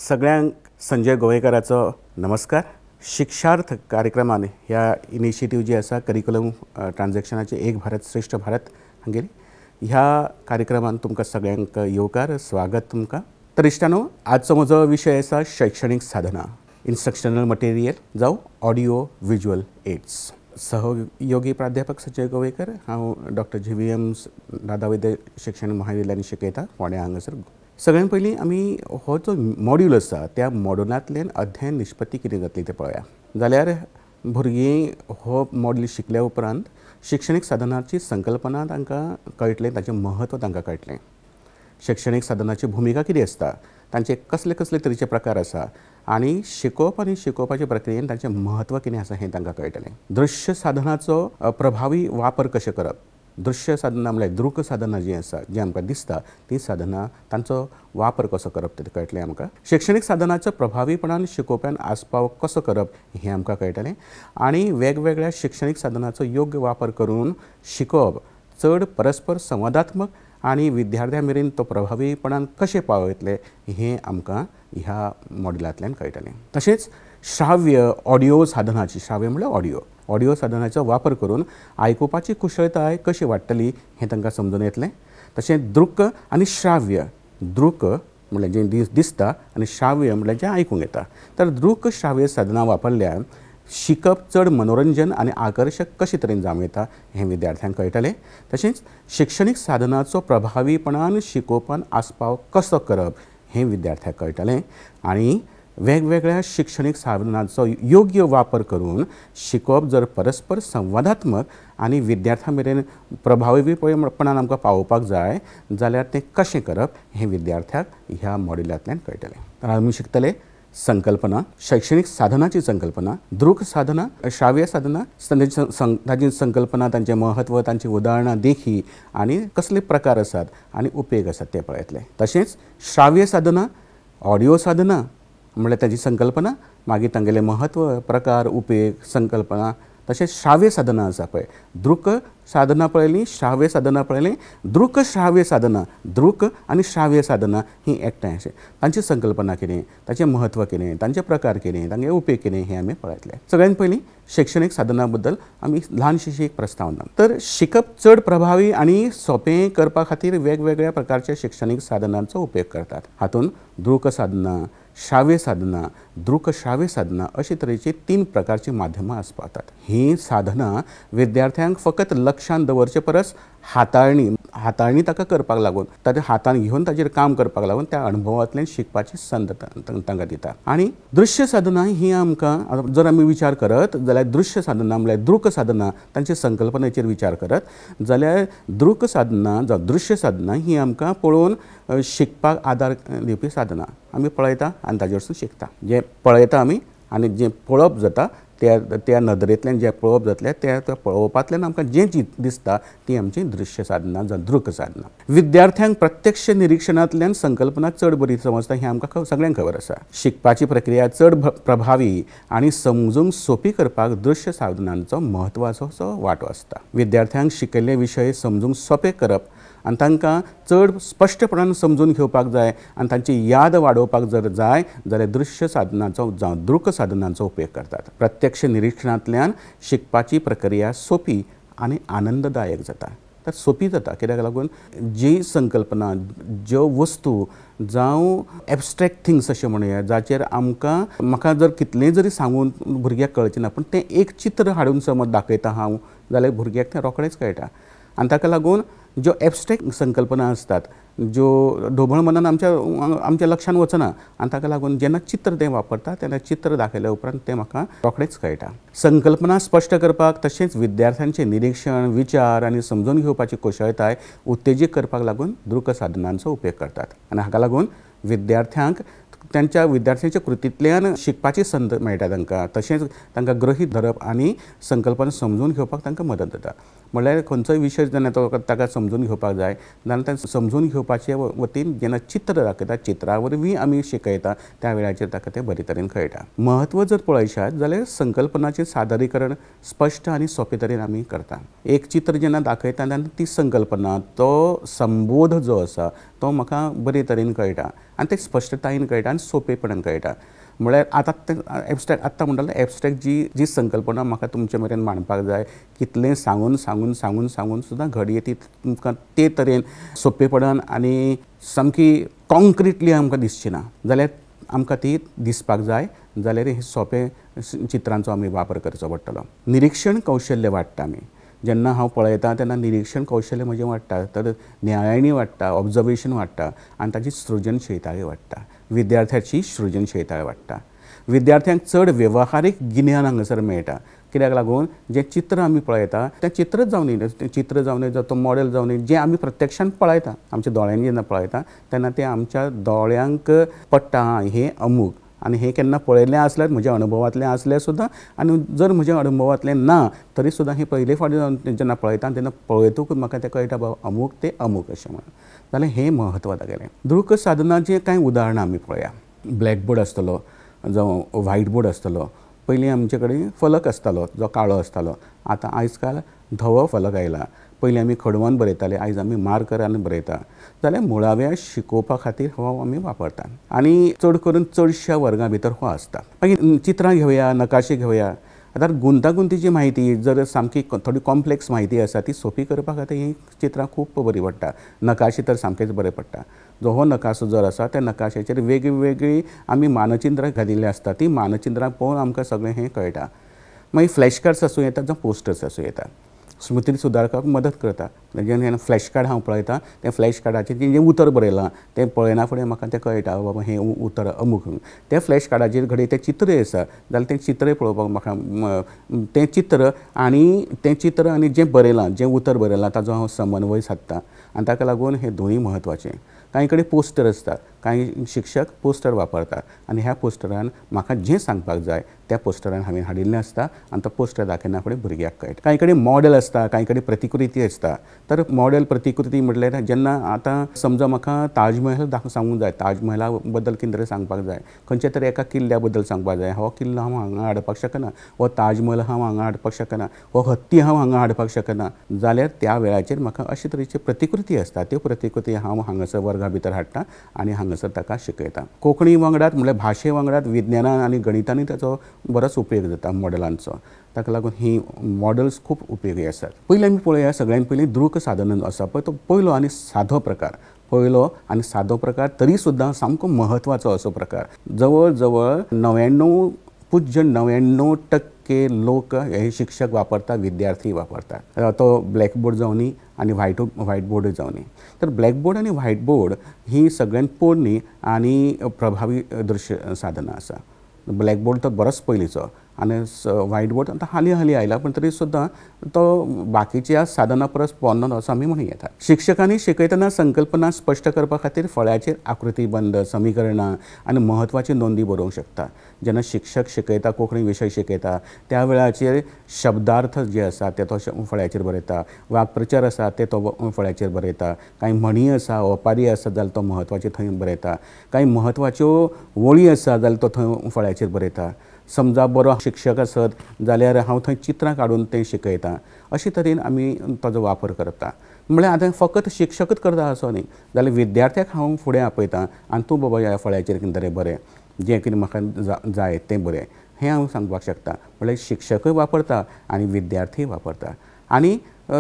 सगळ्यांक संजय गोवेकराचो नमस्कार. शिक्षार्थ कार्यक्रमान ह्या इनिशिएटिव्ह जी आसा करिक्युलम ट्रान्झॅक्शनाचे एक भारत श्रेष्ठ भारत हांगेली ह्या कार्यक्रमान तुमकां सगळ्यांक येवकार स्वागत तुमकां. तर इश्टानो, आजचो म्हजो विशय आसा शैक्षणीक साधना, इन्स्ट्रक्शनल मटेरियल जावं ऑडिओ विज्युअल एड्स. सहयोगी प्राध्यापक संजय गोवेकर, हांव डॉक्टर JVM दादा शिक्षण महाविद्यालयांत शिकयता फोंड्या हांगासर. सगळ्यान पयलीं आमी हो जो मॉड्यूल आसा त्या मॉड्युलांतल्यान अध्ययन निष्पत्ती कितें जातली तें पळोवया. जाल्यार भुरगीं हो मॉड्यूल शिकल्या उपरांत शिक्षणीक साधनाची संकल्पना तांकां कळटलें, ताचें महत्व तांकां कळटलें. शैक्षणीक साधनाची भुमिका कितें आसता, तांचे कसले कसले तरेचे प्रकार आसा आनी शिकोवप आनी शिकोवपाचे प्रक्रियेन तांचें महत्व कितें आसा हें तांकां कळटलें. दृश्य साधनाचो प्रभावी वापर कशें करप, दृश्य साधना म्हळ्यार दृक साधना जी आसा जी आमकां दिसता ती साधना तांचो वापर कसो करप तें कळटलें आमकां. शैक्षणीक साधनाचो प्रभावीपणान शिकोवप्यान आस्पाव कसो करप हें आमकां कळटलें आनी वेगवेगळ्या शैक्षणीक साधनाचो योग्य वापर करून शिकोवप चड परस्पर संवादात्मक आनी विद्यार्थ्यां मेरेन तो प्रभावीपणान कशें पावयतले हें आमकां ह्या मॉड्युलांतल्यान कळटलें. तशेंच श्राव्य ऑडिओ साधनाची, श्राव्य म्हळ्यार ऑडिओ साधनाचो वापर करून आयकुपाची कुशळटाय कशी वाडटली हें तांकां समजून येतलें. तशेंच दृक आनी श्राव्य, दृक म्हळ्यार जें दिसता आनी श्राव्य म्हळ्यार जें आयकूंक येता. तर दृक श्राव्य साधनां वापरल्यान शिकप चड मनोरंजन आनी आकर्शक कशे तरेन जावं येता हें विद्यार्थ्यांक कळटलें. तशेंच शैक्षणीक साधनाचो प्रभावीपणान शिकोवपान आस्पाव कसो करप हें विद्यार्थ्यांक कळटलें आनी वेगवेगळ्या शैक्षणीक साधनांचो योग्य वापर करून शिकोवप जर परस्पर संवादात्मक आनी विद्यार्थ्यां मेरेन प्रभावीपणान आमकां पावोवपाक जाय जाल्यार तें कशें करप हें विद्यार्थ्यांक ह्या मॉड्युलांतल्यान कळटलें. तर आमी शिकतले संकल्पना, शैक्षणीक साधनाची संकल्पना, दृक साधना, श्राव्य साधना, ताची संकल्पना, तांचें महत्व, तांची उदाहरणां देखी आनी कसले प्रकार आसात आनी उपेग आसात ते पळयतले. तशेंच श्राव्य साधना, ऑडिओ साधना म्हळ्यार ताची संकल्पना, मागीर तांगेलें महत्व, प्रकार, उपेग, संकल्पना. तशेंच श्राव्य साधना आसा पळय, दृक साधना पळयलीं, श्राव्य साधना पळयलीं. दृक श्राव्य साधना, दृक आनी श्राव्य साधना ही एकठांय अशें तांची संकल्पना कितें, ताचें महत्व कितें, तांचे प्रकार कितें, तांगे उपेग कितें हें आमी पळयतले. सगळ्यान पयलीं शैक्षणीक साधना बद्दल आमी ल्हानशी एक प्रस्तावना. तर शिकप चड प्रभावी आनी सोंपें करपा खातीर वेगवेगळ्या प्रकारच्या शैक्षणीक साधनांचो उपेग करतात. हातूंत दृक साधना, श्राव्य साधना, दृक श्राव्य साधना अशे तरेची 3 प्रकारची माध्यमां आसपावतात. ही साधना विद्यार्थ्यांक फकत लक्षांत दवरचे परस हाताळणी ताका करपाक लागून, ताच्या हातान घेवन ताचेर काम करपाक लागून त्या अणभवांतल्यान शिकपाची संद तांकां दिता. आनी दृश्य साधना ही आमकां जर आमी विचार करत जाल्यार दृश्य साधना म्हळ्यार दृक साधना तांचे संकल्पनेचेर विचार करत जाल्यार दृक साधना जावं दृश्य साधना ही आमकां पळोवन शिकपाक आदार दिवपी साधना. आमी पळयता आनी ताजे वरसून शिकता. जें पळयता आमी आनी जें पळोवप जाता त्या नदरेंतल्यान जें पळोवप जातलें त्या पळोवपांतल्यान आमकां जें दिसता ती आमची दृश्य साधना जावं दृक साधना. विद्यार्थ्यांक प्रत्यक्ष निरीक्षणांतल्यान संकल्पना चड बरी समजता हें आमकां सगळ्यांक खबर आसा. शिकपाची प्रक्रिया चड प्रभावी आनी समजूंक सोंपी करपाक दृश्य साधनांचो म्हत्वाचो वांटो आसता. विद्यार्थ्यांक शिकयल्ले विशय समजूंक सोंपे करप आनी तांकां चड स्पश्टपणान समजून घेवपाक जाय आनी तांची याद वाडोवपाक जर जाय जाल्यार दृश्य साधनांचो जावं दृक साधनांचो उपेग करतात. प्रत्यक्ष निरीक्षणांतल्यान शिकपाची प्रक्रिया सोंपी आनी आनंददायक जाता. तर सोंपी जाता कित्याक लागून जी संकल्पना, ज्यो वस्तू जावं एबस्ट्रॅक्ट थिंग्स अशें म्हणुया जाचेर म्हाका जर कितलेंय जरी सांगून भुरग्याक कळचें ना पूण तें एक चित्र हाडून समज दाखयता हांव जाल्यार भुरग्याक तें रोखडेंच कळटा. आनी ताका लागून ज्यो एबस्ट्रॅक्ट संकल्पना आसतात ज्यो ढोबळ मनान आमच्या लक्षांत वचना आनी ताका लागून जेन्ना चित्र तें वापरता तेन्ना चित्र दाखयल्या उपरांत तें म्हाका रोखडेंच कळटा. संकल्पना स्पश्ट करपाक तशेंच विद्यार्थ्यांचें निरीक्षण, विचार आनी समजून घेवपाची कुशळटाय उत्तेजीत करपाक लागून दृक साधनांचो उपेग करतात. आनी हाका लागून विद्यार्थ्यांक विद्यार्थ्यांच्या कृतींतल्यान शिकपाची संद मेळटा तांकां. तशेंच तांकां गृहीत धरप आनी संकल्पना समजून घेवपाक तांकां मदत जाता. म्हळ्यार खंयचोय विशय जेन्ना ताका समजून घेवपाक जाय जाल्यार तें समजून घेवपाचे वतीन जेन्ना चित्र दाखयता चित्रा वरवीं आमी शिकयता त्या वेळाचेर ताका तें बरे तरेन कळटा. म्हत्व जर पळयशात जाल्यार संकल्पनाचें सादरीकरण स्पश्ट आनी सोंपे तरेन आमी करता. एक चित्र जेन्ना दाखयता तेन्ना ती संकल्पना तो संबोध जो आसा तो म्हाका बरे तरेन कळटा आनी तें स्पश्टतायेन कळटा आनी सोंपेपणान कळटा. म्हळ्यार आतां तें एबस्ट्रॅक्ट आत्तां म्हणटालें एबस्ट्रॅक्ट जी संकल्पना म्हाका तुमचे मेरेन मांडपाक जाय कितलें सांगून सुद्दां घडये ती तुमकां ते तरेन सोंपेपणान आनी सामकी कॉन्क्रिटली आमकां दिसची ना जाल्यार आमकां ती दिसपाक जाय जाल्यार हे सोंपे चित्रांचो आमी वापर करचो पडटलो. निरीक्षण कौशल्य वाडटा आमी जेन्ना हांव पळयतां तेन्ना निरीक्षण कौशल्य म्हजें वाडटा तर न्यायाणी वाडटा ऑब्जर्वेशन वाडटा आनी ताची सृजनशीलताय वाडटा. विद्यार्थ्याची सृजनशीलताय वाडटा. विद्यार्थ्यांक चड वेवहारीक गिन्यान हांगासर मेळटा कित्याक लागून जें चित्र आमी पळयता तें चित्रच जावं न्ही तो मॉडेल जावं न्ही जें आमी प्रत्यक्षान पळयता आमच्या दोळ्यांनी जेन्ना पळयता तेन्ना तें आमच्या दोळ्यांक पडटा हें अमूक आनी हें केन्ना पळयल्लें आसल्यार म्हज्या अणभवांतलें आसल्यार सुद्दां आनी जर म्हज्या अणभवांतलें ना तरी सुद्दां हें पयले फावटी जेन्ना पळयता तेन्ना पळयतकूच म्हाका तें कळटा बाबा अमूक तें अमूक अशें म्हणून जाल्यार हें म्हत्व तागेलें. दृक साधनाचें कांय उदाहरणां आमी पळया. ब्लॅकबोर्ड आसतलो जावं व्हायट बोर्ड आसतलो. पयलीं आमचे कडेन फलक आसतालो जो काळो आसतालो. आतां आयज काल धवो फलक आयला. पयलीं आमी खडवान बरयताले आयज आमी मार्करान बरयता जाल्यार मुळाव्या शिकोवपा खातीर हो आमी वापरता आनी चड करून चडश्या वर्गां भितर हो आसता. मागीर चित्रां घेवया नकाशे घेवया. आतां गुंतागुंतीची म्हायती जर सामकी थोडी कॉम्प्लेक्स म्हायती आसा ती सोंपी करपा खातीर ही चित्रां खूब बरीं पडटा. नकाशे तर सामकेच बरे पडटा. जो हो नकाशो जर आसा त्या नकाशाचेर वेगळीं आमी मानचित्रां घातिल्लीं आसता ती मानचित्रां पळोवन आमकां सगळें हें कळटा. मागीर फ्लॅश कार्ड्स आसूं येता जावं पोस्टर्स आसूं येता. स्मृती सुदारपाक मदत करता. जेन्ना फ्लॅश कार्ड हांव पळयतां तें फ्लॅश कार्डाचेर जें उतर बरयलां तें पळयना फुडें म्हाका तें कळटा बाबा हें उतर अमूक. त्या फ्लॅश कार्डाचेर घडये तें चित्रय आसा जाल्यार तें चित्रय पळोवपाक म्हाका तें चित्र आनी जें बरयलां जें उतर बरयलां ताजो हांव समन्वय सादतां आनी ताका लागून हें दोनूय म्हत्वाचें. कांय कडेन पोस्टर आसता कांय शिक्षक पोस्टर वापरतात आनी ह्या पोस्टरान म्हाका जें सांगपाक जाय त्या पोस्टरान हांवें हाडिल्लें आसता आनी तो पोस्टर दाखयना फुडें भुरग्याक कळटा. कांय कडेन मॉडेल आसता कांय कडेन प्रतिकृती आसता. तर मॉडेल प्रतिकृती म्हटल्यार जेन्ना आतां समजा म्हाका ताज महल सांगूंक जाय ताज महला बद्दल कितें तरी सांगपाक जाय खंयच्या तरी एका किल्ल्या बद्दल सांगपाक जाय हो किल्लो हांव हांगा हाडपाक शकना हो ताज महल हांव हांगा हाडपाक शकना हो हत्ती हांव हांगा हाडपाक शकना जाल्यार त्या वेळाचेर म्हाका अशे तरेची प्रतिकृती आसता त्यो प्रतिकृती हांव हांगासर वर्गा भितर हाडटा आनी हांगासर ताका शिकयता. कोंकणी वांगडाच म्हळ्यार भाशे वांगडाच विज्ञानान आनी गणितानूय ताचो बरोच उपयोग जाता मॉडेलांचो. ताका लागून ही मॉडेल्स खूब उपयोगी आसात. पयलीं आमी पळोवया सगळ्यांत पयलीं दृक साधन आसा पळय तो पयलो आनी सादो प्रकार तरी सुद्दां सामको म्हत्वाचो असो प्रकार. जवळ जवळ 99.99% लोक हे शिक्षक वापरता विद्यार्थी वापरतात. तो ब्लॅकबोर्ड जावं न्ही आनी व्हायट बोर्ड जावं न्ही. तर ब्लॅकबोर्ड आनी व्हायट बोर्ड ही सगळ्यांत पोरणी आनी प्रभावी दृश्य साधनां आसा. ब्लॅकबोर्ड तो बरोच पयलींचो आनी व्हायट बोर्ड आतां हालीं आयला पूण तरी सुद्दां तो बाकीच्या साधनां परस पोरनो असो आमी म्हणूं येता. शिक्षकांनी शिकयतना संकल्पना स्पश्ट करपा खातीर फळ्याचेर आकृतीबंद समीकरणां आनी म्हत्वाची नोंदी बरोवंक शकता. जेन्ना शिक्षक शिकयता कोंकणी विशय शिकयता त्या वेळाचेर शब्दार्थ जे आसा ते तो फळ्याचेर बरयता. वाक्प्रचार आसा ते तो फळ्याचेर बरयता. कांय म्हणी आसा ओपारी आसा जाल्यार तो म्हत्वाचे थंय बरयता. कांय म्हत्वाच्यो वळी आसा जाल्यार तो थंय फळ्याचेर बरयता. समजा बरो शिक्षक आसत जाल्यार हांव थंय चित्रां काडून तें शिकयतां. अशे तरेन आमी ताजो वापर करता. म्हळ्यार आतां फकत शिक्षकच करता असो न्ही जाल्यार विद्यार्थ्याक हांव फुडें आपयतां आनी तूं बाबा ह्या फळ्याचेर कितें तरी बरें जें कितें म्हाका जाय तें बरें हें हांव सांगपाक शकता. म्हळ्यार शिक्षकय वापरता आनी विद्यार्थीय वापरता. आनी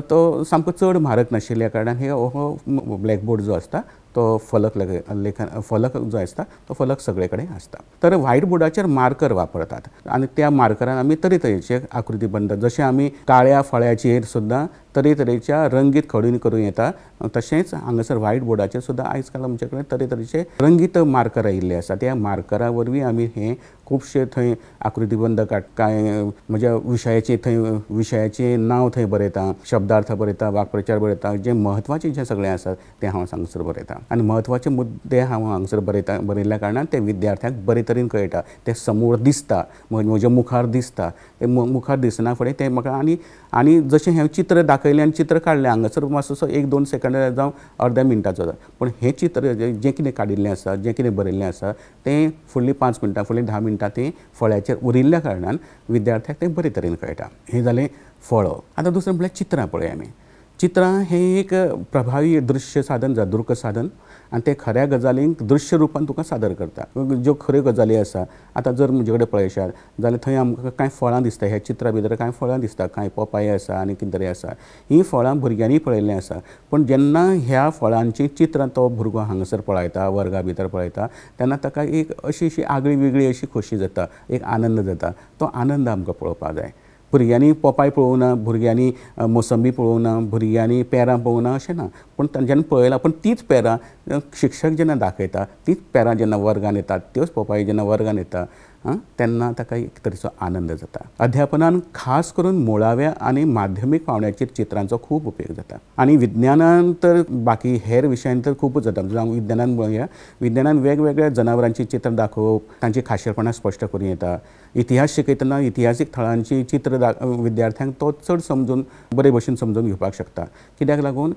तो सामको चड म्हारग नाशिल्ल्या कारणान हो ब्लॅकबोर्ड जो आसता तो फलक जो आसता तो फलक सगळे कडेन आसता. तर व्हायट बोर्डाचेर मार्कर वापरतात आनी त्या मार्करान आमी तरेतरेचे आकृतीबंद जशें आमी काळ्या फळ्याचेर सुद्दां तरेतरेच्या रंगीत खडून करूं येता तशेंच हांगासर व्हायट बोर्डाचेर सुद्दां आयज काल आमचे कडेन तरेतरेचे रंगीत मार्कर आयिल्ले आसा. त्या मार्करा वरवीं आमी हें खुबशे थंय आकृतीबंद कांय म्हज्या विशयाचें नांव थंय बरयता शब्दार्थ बरयता वाक्प्रचार बरयता जें म्हत्वाचें जें सगळें आसा तें हांव हांगासर बरयता आनी म्हत्वाचे मुद्दे हांव हांगासर बरयल्ल्या कारणान ते विद्यार्थ्यांक बरे तरेन कळटा. ते समोर दिसता म्हज्या मुखार दिसता. ते मुखार दिसना फुडें तें म्हाका आनी जशें हें चित्र दाखयलें आनी चित्र काडलें हांगासर मातसो 1-2 सेकंड जावं अर्द्या मिनटाचो जाता पूण हें चित्र जें कितें काडिल्लें आसा जें कितें बरयल्लें आसा तें फुडलीं 5 मिनटां फुडलीं 10 मिनटां तें फळ्याचेर उरिल्ल्या कारणान विद्यार्थ्याक तें बरे तरेन कळटा. हें जालें फळो. आतां दुसरें म्हळ्यार चित्रां पळय आमी. चित्रां हें एक प्रभावी दृश्य साधन दृक साधन आनी तें खऱ्या गजालींक दृश्य रुपान तुका सादर करता. ज्यो खऱ्यो गजाली आसा आतां जर म्हजे कडेन पळयशात जाल्यार थंय आमकां कांय फळां दिसता. ह्या चित्रा भितर कांय फळां दिसता, कांय पोपाय आसा आनी कितें तरी आसा. हीं फळां भुरग्यांनी पळयल्लीं आसा पूण जेन्ना ह्या फळांचीं चित्रां तो भुरगो हांगासर पळयता वर्गा भितर पळयता तेन्ना ताका एक अशी आगळी वेगळी अशी खोशी जाता, एक आनंद जाता. तो आनंद आमकां पळोवपाक जाय. भुरग्यांनी पोपाय पळोवं ना, भुरग्यांनी मोसंबी पळोवं ना, भुरग्यांनी पेरां पळोवं ना अशें ना पूण जेन्ना पळयलां पूण तीच पेरां शिक्षक जेन्ना दाखयता तीच पेरां जेन्ना वर्गान येतात त्योच पोपाय जेन्ना वर्गान येता तेन्ना ताका एक तरेचो आनंद जाता. अध्यापनान खास करून मुळाव्या आनी माध्यमीक पावंड्याचेर चित्रांचो खूब उपेग जाता आनी विज्ञानान तर बाकी हेर विशयान तर खूबच जाता. जावं विज्ञानान पळोवया, विज्ञानान वेगवेगळ्या जनावरांची चित्र दाखोवप तांची खाशेलपणां स्पश्ट करूं येता. इतिहास शिकयतना इतिहासीक थळांची चित्र विद्यार्थ्यांक तो चड समजून बरे भशेन समजून घेवपाक शकता. कित्याक लागून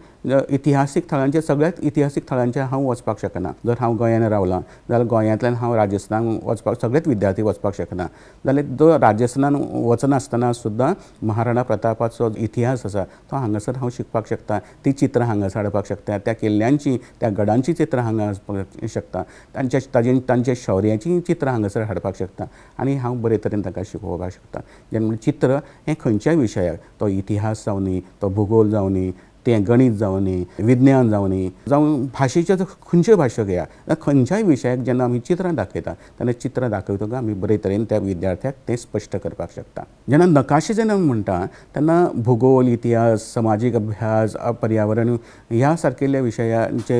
इतिहासीक थळांचे सगळ्याच इतिहासीक थळांचेर हांव वचपाक शकना. जर हांव गोंयांत रावलां जाल्यार गोंयांतल्यान हांव राजस्थान वचपाक सगळेच विद्यार्थी वचपाक शकना. जाल्यार जो राजस्थानान वचनासतना सुद्दां महाराणा प्रतापाचो इतिहास आसा तो हांगासर हांव शिकपाक शकता. ती चित्रां हांगासर हाडपाक शकता. त्या किल्ल्यांची त्या गडांची चित्रां हांगा हाडपाक शकता. तांच्या शौर्याची चित्रां हांगासर हाडपाक शकता आनी हांव बरे तरेन ताका शिकोवपाक शकता. जेन्ना चित्र हें खंयच्याय विशयाक तो इतिहास जावं तो भुगोल जावं तें गणीत जावं विज्ञान जावं भाशेच्यो खंयच्योय भाशो घेया खंयच्याय विशयाक जेन्ना आमी चित्रां दाखयता तेन्ना चित्रां दाखयतकच आमी बरे तरेन त्या विद्यार्थ्याक तें स्पश्ट करपाक शकता. जेन्ना नकाशे जेन्ना म्हणटा तेन्ना भुगोल इतिहास समाजीक अभ्यास पर्यावरण ह्या सारकिल्ल्या विशयांचे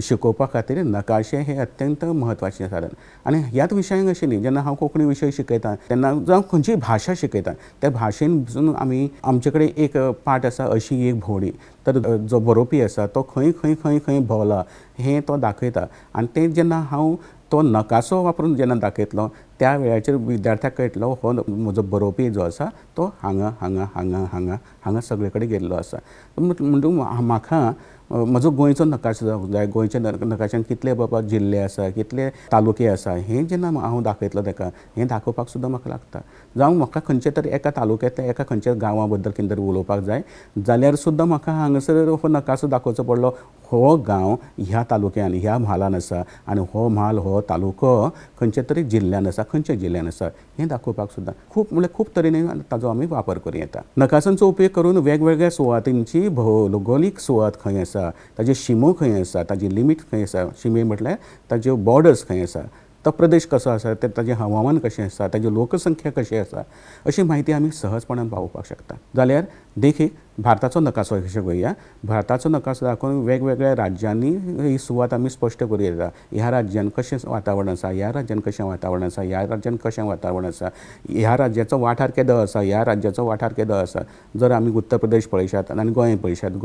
शिकोवपा खातीर नकाशे हे अत्यंत म्हत्वाचें साधन. आनी ह्याच विशयांक अशें न्ही जेन्ना हांव कोंकणी विशय शिकयतां तेन्ना जावं खंयचीय भाशा शिकयतां त्या भाशेन पसून आमी आमचे कडेन एक पाठ आसा अशी एक भोंवडी. तर जो बरोवपी आसा तो खंय खंय खंय खंय भोंवला हें तो दाखयता आनी तें जेन्ना हांव तो नकासो वापरून जेन्ना दाखयतलो त्या वेळाचेर विद्यार्थ्याक कळटलो हो म्हजो बरोवपी जो आसा तो हांगा हांगा हांगा हांगा हांगा सगळे कडेन गेल्लो आसा. म्हणटूच म्हाका म्हजो गोंयचो नकाशो जावंक जाय. गोंयच्या नकाशान कितले बाबा जिल्ले आसा कितले तालुके आसा हें जेन्ना हांव दाखयतलो ताका हें दाखोवपाक सुद्दां म्हाका लागता. जावं म्हाका खंयचे तरी एका तालुक्यांतल्या एका खंयच्या गांवा बद्दल कितें तरी उलोवपाक जाय जाल्यार सुद्दां म्हाका हांगासर हो नकासो दाखोवचो पडलो. हो गांव ह्या तालुक्यान ह्या म्हालान आसा आनी हो म्हाल हो तालुको खंयच्या तरी जिल्ल्यान आसा खंयच्या जिल्ल्यान आसा हें दाखोवपाक सुद्दां खूब तरेन ताजो आमी वापर करूं येता. नकाशांचो उपेग करून वेगवेगळ्या सुवातींची भौगोलीक सुवात खंय आसा ताजे शिमो खंय आसा ताजी लिमीट खंय आसा शिमे म्हटल्यार ताज्यो बॉर्डर्स खंय आसा तो प्रदेश कसो आसा ताजें हवामान कशें आसा ताजी लोकसंख्या कशी आसा अशी म्हायती आमी सहजपणान पावोवपाक शकता. जाल्यार देखीक भारताचो नकासो कशें पळोवया. भारताचो नकासो दाखोवन वेगवेगळ्या राज्यांनी ही सुवात आमी स्पश्ट करूं येता. ह्या राज्यान कशें वातावरण आसा ह्या राज्यान कशें वातावरण आसा ह्या राज्यान कशें वातावरण आसा ह्या राज्याचो वाठार केदो आसा ह्या राज्याचो वाठार केदो आसा. जर आमी उत्तर प्रदेश पळयशात आनी गोंय पळयशात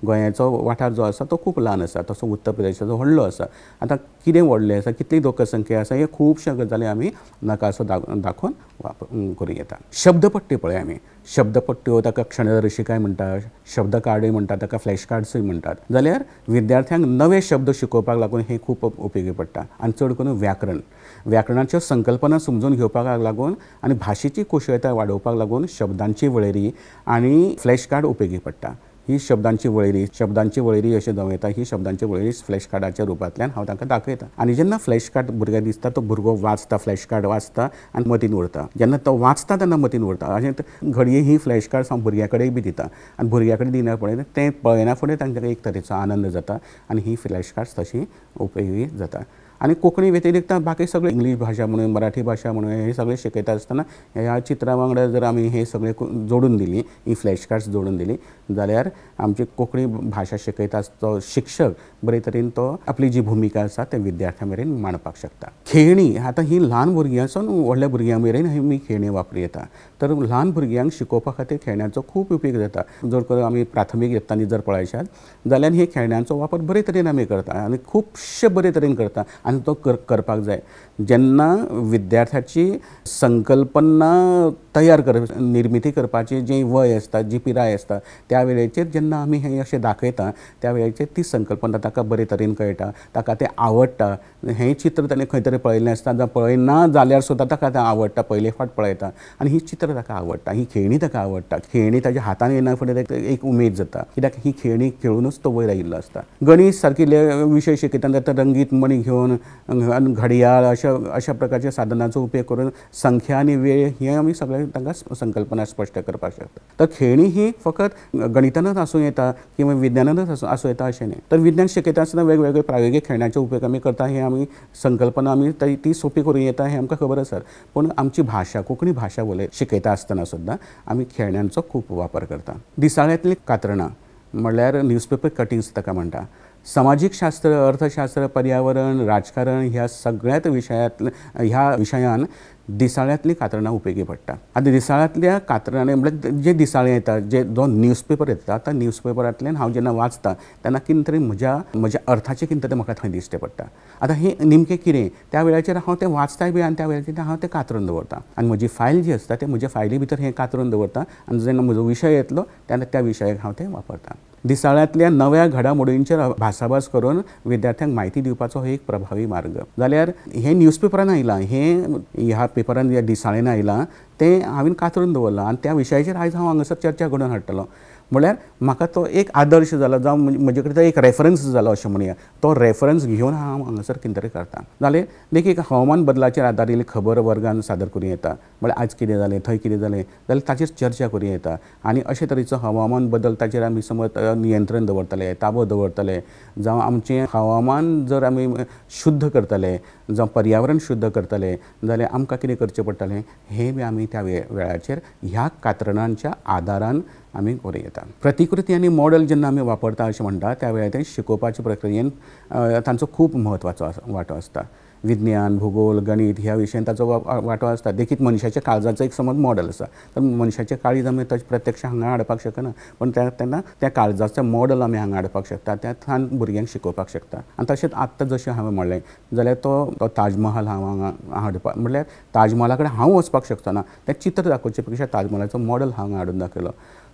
गोंयाचो वाठार जो आसा तो खूब ल्हान आसा तसो उत्तर प्रदेशाचो व्हडलो आसा. आतां कितें व्हडलें आसा कितली लोकसंख्या आसा हे खुबश्यो गजाली आमी नकासो दाखोवन करूं येता. शब्दपट्टी पळय आमी शब्दपट्ट्यो ताका क्षणदर्शिकाय म्हणटात शब्द कार्डूय म्हणटात ताका फ्लॅश कार्ड्सूय म्हणटात. जाल्यार विद्यार्थ्यांक नवे शब्द शिकोवपाक लागून हे खूब उपेगी पडटा आनी चड करून व्याकरणाच्यो संकल्पना समजून घेवपाक लागून आनी भाशेची कुशळटाय वाडोवपाक लागून शब्दांची वळेरी आनी फ्लॅश कार्ड उपेगी पडटा. ही शब्दांची वळेरी अशें जावं येता. ही शब्दांची वळेरी फ्लॅश कार्डाच्या रुपांतल्यान हांव तांकां दाखयतां आनी जेन्ना फ्लॅश कार्ड भुरग्याक दिसता तो भुरगो वाचता फ्लॅश कार्ड वाचता आनी मतीन उरता. जेन्ना तो वाचता तेन्ना मतीन उरता अशें घडये ही फ्लॅश कार्ड हांव भुरग्या कडेन बी दिता आनी भुरग्या कडेन दिना फुडें तें पळयना फुडें तांकां एक तरेचो आनंद जाता आनी ही फ्लॅश कार्ड्स तशी उपेगी जाता. आनी कोंकणी व्यतिरिक्त बाकी सगळे इंग्लीश भाशा म्हणून मराठी भाशा म्हणून हे सगळे शिकयता आसतना ह्या चित्रां वांगडा जर आमी हे सगळे जोडून दिली ही फ्लॅश कार्ड्स जोडून दिली जाल्यार आमची कोंकणी भाशा शिकयता तो शिक्षक बरे तरेन तो आपली जी भुमिका आसा ते विद्यार्थ्यां मेरेन मांडपाक शकता. खेळणी आतां ही ल्हान भुरग्यांसून व्हडल्या भुरग्यां मेरेन आमी खेळणी वापरूं येता. तर ल्हान भुरग्यांक शिकोवपा खातीर खेळण्यांचो खूब उपेग जाता. जर करून आमी प्राथमीक येत्तांनी जर पळयशात जाल्यार हे खेळण्यांचो वापर बरे तरेन आमी करता आनी खुबशे बरे तरेन करता आनी तो करपाक जाय. जेन्ना विद्यार्थ्याची संकल्पना तयार निर्मिती करपाची जी वय आसता, जी पिराय आसता, त्या वेळेचेर जेन्ना आमी हें अशें दाखयता त्या वेळेचेर ती संकल्पना ताका बरे तरेन कळटा, ताका तें आवडटा. हें चित्र ताणें खंय तरी पळयल्लें आसता, जावं पळयना जाल्यार सुद्दां ताका तें आवडटा, पयले फावट पळयता आनी ही चित्र ताका आवडटा, ही खेळणी ताका आवडटा. खेळणी ताच्या हातान येना फुडें एक उमेद जाता, कित्याक ही खेळणी खेळूनच तो वयर आयिल्लो आसता. गणीत सारकिल्ले विशय शिकयतना तर रंगीत मणी घेवन घडयाळ अशा प्रकारच्या साधनांचो उपयोग करून संख्या आनी वेळ हे आमी सगळे तांकां संकल्पना स्पश्ट करपाक शकता. तर खेळणी ही फकत गणितानच आसूं येता किंवा विज्ञानानच आसूं येता अशें न्ही. तर विज्ञान शिकयता आसतना वेगवेगळे प्रायोगीक खेळण्याचो उपयोग आमी करता, हे आमी संकल्पना आमी ती सोपी करूं येता हें आमकां खबर आसा. पूण आमची भाशा, कोंकणी भाशा शिकयता आसतना सुद्दां आमी खेळण्यांचो खूब वापर करता. दिसाळ्यांतलीं कात्रणां म्हणल्यार न्यूजपेपर कटिंग्स ताका म्हणटा. सामाजीक शास्त्र, अर्थशास्त्र, पर्यावरण, राजकारण ह्या सगळ्याच विशयान दिसाळ्यांतलीं कात्रणां उपेगी पडटा. आतां दिसाळ्यांतल्या कात्रणां म्हणजे जे दिसाळें येता, जो न्यूजपेपर येता, त्या न्यूजपेपरांतल्यान हांव जेन्ना वाचता तेन्ना कितें तरी म्हज्या अर्थाचें कितें तरी म्हाका थंय दिश्टें पडटा. आतां हें नेमकें कितें त्या वेळाचेर हांव तें वाचताय बी आनी त्या वेळाचेर हांव तें कातरून दवरतां आनी म्हजी फायल जी आसता ते म्हज्या फायली भितर हें कातरून दवरतां आनी जेन्ना म्हजो विशय येतलो तेन्ना त्या विशयाक हांव तें वापरतां. दिसाळ्यांतल्या नव्या घडामोडींचेर भासाभास करून विद्यार्थ्यांक म्हायती दिवपाचो हो एक प्रभावी मार्ग. जाल्यार हें न्यूजपेपरान आयलां, ह्या पेपरान ह्या दिसाळेन आयलां, तें हांवें कातरून दवरलां आनी त्या विशयाचेर आयज हांव हांगासर चर्चा घडोवन हाडटलों. म्हळ्यार म्हाका तो एक आदर्श जालो, जावं म्हजे कडेन तो एक रेफरन्स जालो अशें म्हणया. तो रेफरन्स घेवन हांव हांगासर कितें तरी करतां. जाल्यार देखीक हवामान बदलाचेर आदारिल्ली खबर वर्गान सादर करूं येता. म्हळ्यार आयज कितें जालें, थंय कितें जालें जाल्यार ताचेर चर्चा करूं येता. आनी अशे तरेचो हवामान बदल ताचेर आमी समज नियंत्रण दवरतले, ताबो दवरतले, जावं आमचें हवामान जर आमी शुद्ध करतले, जावं पर्यावरण शुद्ध करतले जाल्यार आमकां कितें करचें पडटलें हें बी आमी त्या वेळाचेर ह्या कात्रणांच्या आदारान आमी करूं येता. प्रतिकृती आनी मॉडल जेन्ना आमी वापरता अशें म्हणटा त्या वेळार ते शिकोवपाचे प्रक्रियेन तांचो खूब म्हत्वाचो वांटो आसता. विज्ञान, भूगोल, गणित ह्या विशयान ताचो वांटो आसता. देखीक मनशाच्या काळजाचो एक समज मॉडल आसा, तर मनशाचें काळीज आमी प्रत्यक्ष हांगा हाडपाक शकना, पण तेन्ना त्या काळजाचें मॉडल आमी हांगा हाडपाक शकता, त्या भुरग्यांक शिकोवपाक शकता. आनी तशेंच आत्तां जशें हांवें म्हणलें जाल्यार तो ताजमहल हांव हांगा हाडपाक म्हणल्यार ताजमहला कडेन हांव वचपाक शकचो ना, तें चित्र दाखोवचे पेक्षा ताजमहलाचो मॉडल हांगा हाडून दाखयलो.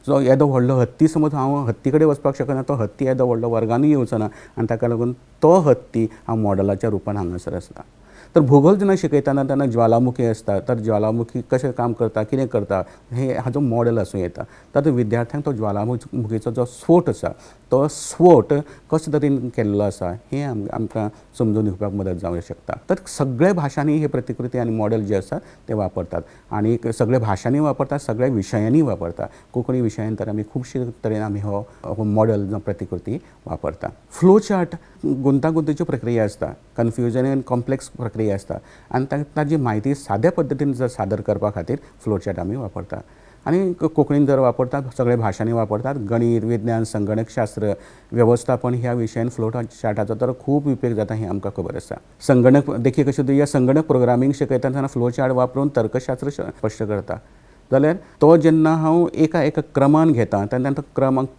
जो येदो व्हडलो हत्ती समज हांव हत्ती कडेन वचपाक शकना, तो हत्ती येदो व्हडलो वर्गानूय येवचो ना आनी ताका लागून तो हत्ती हांव मॉडलाच्या रुपान हांगासर आसता. तर भूगोल जेन्ना शिकयतना तेन्ना ज्वालामुखी आसता, तर ज्वालामुखी कशें काम करता, कितें करता हाजो मॉडल आसूं येता. तर विद्यार्थ्यांक तो ज्वालामुखीचो जो स्फोट आसा तो स्फोट कशे तरेन केल्लो आसा हें आमकां समजून घेवपाक मदत जावंक शकता. तर सगळ्या भाशांनी हे प्रतिकृती आनी मॉडल जे आसा ते वापरतात आनी सगळ्या भाशांनी वापरतात, सगळ्या विशयांनी वापरतात. कोंकणी विशयान तर आमी खुबशे तरेन आमी हो मॉडल जावं प्रतिकृती वापरता. फ्लो चार्ट गुंतागुंतीची प्रक्रिया आसता, कन्फ्युजन एंड कॉम्प्लेक्स प्रक्रिया आसता आनी ताजी म्हायती साद्या पद्दतीन सादर करपा खातीर फ्लो चार्ट आमी वापरतात. आनी कोंकणीन जर वापरतात, सगळ्या भाशांनी वापरतात. गणित, विज्ञान, संगणक शास्त्र, व्यवस्थापन ह्या विशयान फ्लो चार्टाचो तर खूब उपयोग जाता हें आमकां खबर आसा. संगणक देखीक कशें दिया संगणक प्रोग्रामींग शिकयतना फ्लो चार्ट वापरून तर्कशास्त्र स्पश्ट करता. जाल्यार तो जेन्ना हांव एका क्रमान घेता तेन्ना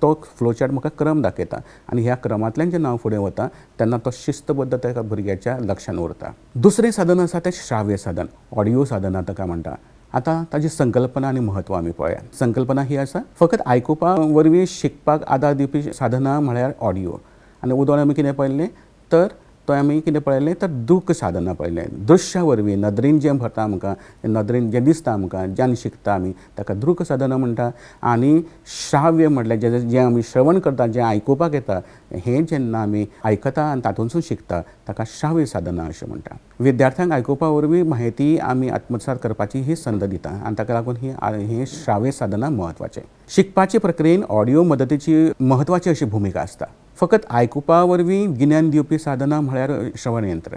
तो फ्लो चार्ट म्हाका क्रम दाखयता आनी ह्या क्रमांतल्यान जेन्ना हांव फुडें वता तेन्ना तो शिस्तबद्द त्या भुरग्याच्या लक्षान उरता. दुसरें साधन आसा तें श्राव्य साधन, ऑडियो साधना ताका म्हणटा. आतां ताजी संकल्पना आनी म्हत्व आमी पळया. संकल्पना ही आसा फकत आयकुपा वरवीं शिकपाक आदार दिवपी साधना म्हळ्यार ऑडियो. आनी उदाहरण आमी कितें पळयलें तर आमी कितें पळयलें तर दृक साधना पळयलें. दृश्या वरवीं नदरेन जें भरता आमकां, नदरेन जें दिसता आमकां, ज्यान शिकता आमी ताका दृक साधना म्हणटा. आनी श्राव्य म्हटल्यार जें आमी श्रवण करता, जें आयकुपाक येता, हें जेन्ना आमी आयकता आनी तातूंतसून शिकता ताका श्राव्य साधना अशें म्हणटा. विद्यार्थ्यांक आयकुपा वरवीं म्हायती आमी आत्मसात करपाची ही संद दिता आनी ताका लागून ही श्राव्य साधना म्हत्वाचें. शिकपाचे प्रक्रियेन ऑडियो मदतीची म्हत्वाची अशी भुमिका आसता. फकत आयकुपा वरवीं गिन्यान दिवपी साधना म्हळ्यार श्रवण यंत्र.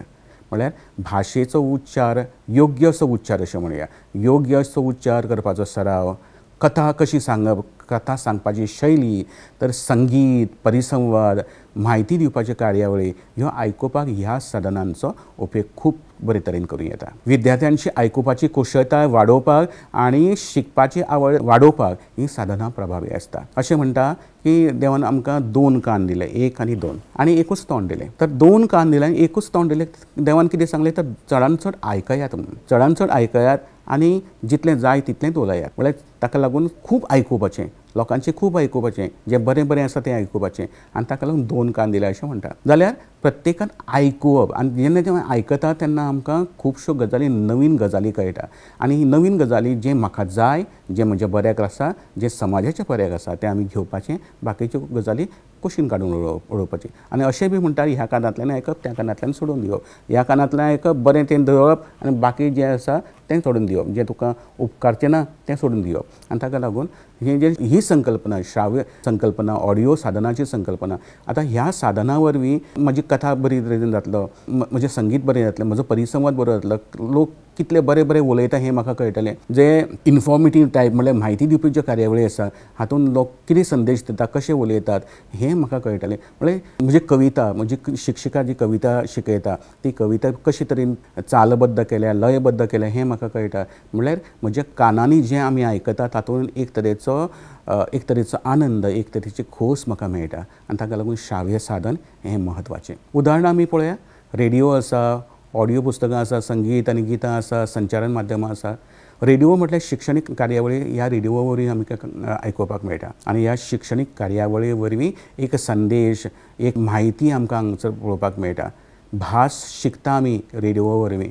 म्हळ्यार भाशेचो उच्चार योग्य असो उच्चार अशें म्हणया, योग्य असो उच्चार करपाचो सराव, कथा कशी सांगप, कथा सांगपाची शैली, तर संगीत, परिसंवाद, म्हायती दिवपाच्यो कार्यावळी ह्यो आयकुपाक ह्या साधनांचो उपेग खूब बरे तरेन करूं येता. विद्यार्थ्यांची आयकुपाची कुशळटाय वाडोवपाक आनी शिकपाची आवड वाडोवपाक ही साधनां प्रभावी आसता. अशें म्हणटा की देवान आमकां 2 कान दिले, 1 आनी 2 आनी एकूच तोंड दिलें. तर 2 कान दिले आनी एकूच तोंड दिलें. देवान कितें सांगलें तर चडांत चड आयकयात म्हणून. चडांत चड आयकयात आनी जितलें जाय तितलेंच उलयात. म्हळ्यार ताका लागून खूब आयकुपाचें, लोकांचें खूब आयकुपाचें, जें बरें बरें आसा तें आयकुपाचें आनी ताका लागून 2 कान दिले अशें म्हणटा. जाल्यार प्रत्येकान आयकुवप आनी जेन्ना जेन्ना आयकता तेन्ना आमकां खुबश्यो गजाली नवीन गजाली कळटा आनी ही नवीन गजाली जें म्हाका जाय, जें म्हज्या बऱ्याक आसा, जें समाजाच्या बऱ्याक आसा तें आमी घेवपाचें, बाकीच्यो गजाली कुशीन काडून उडोवपाचें. आनी अशें बी म्हणटा ह्या कानांतल्यान आयकप, त्या कानांतल्यान सोडून दिवप. ह्या कानांतल्यान आयकप, बरें तें दवरप आनी बाकी जें आसा तें सोडून दिवप, जें तुका उपकारचें ना तें सोडून दिवप. आनी ताका लागून ही संकल्पना, श्राव्य संकल्पना, ऑडियो साधनाची संकल्पना, आतां ह्या साधना वरवीं म्हजी कथा बरी तरेन जातलो, म्हजें संगीत बरें जातलें, म्हजो परिसंवाद बरो जातलो, लोक कितले बरें बरें उलयता हें म्हाका कळटलें. जे इन्फॉर्मेटीव टायप म्हळ्यार म्हायती दिवपी ज्यो कार्यावळी आसा हातूंत लोक कितें संदेश दिता, कशें उलयतात हें म्हाका कळटलें. म्हळ्यार म्हजी कविता, म्हजी शिक्षिका जी कविता शिकयता ती कविता कशे तरेन चालबद्द केल्या, लयबद्द केल्या हें म्हाका कळटा. म्हळ्यार म्हज्या कानांनी जें आमी आयकता तातूंत एक तरेचो आनंद, एक तरेची खोस म्हाका मेळटा आनी ताका लागून श्राव्य साधन हें म्हत्वाचें. उदाहरणां आमी पळोवया. रेडिओ आसा, ऑडियो पुस्तकां आसा, संगीत आनी गितां आसा, संचारण माध्यमां आसा. रेडिओ म्हटल्यार शिक्षणीक कार्यावळी ह्या रेडिओ वरवीं आमकां आयकुपाक मेळटा आनी ह्या शिक्षणीक कार्यावळी वरवीं एक संदेश, एक म्हायती आमकां हांगासर पळोवपाक मेळटा. भास शिकता आमी रेडिओ वरवीं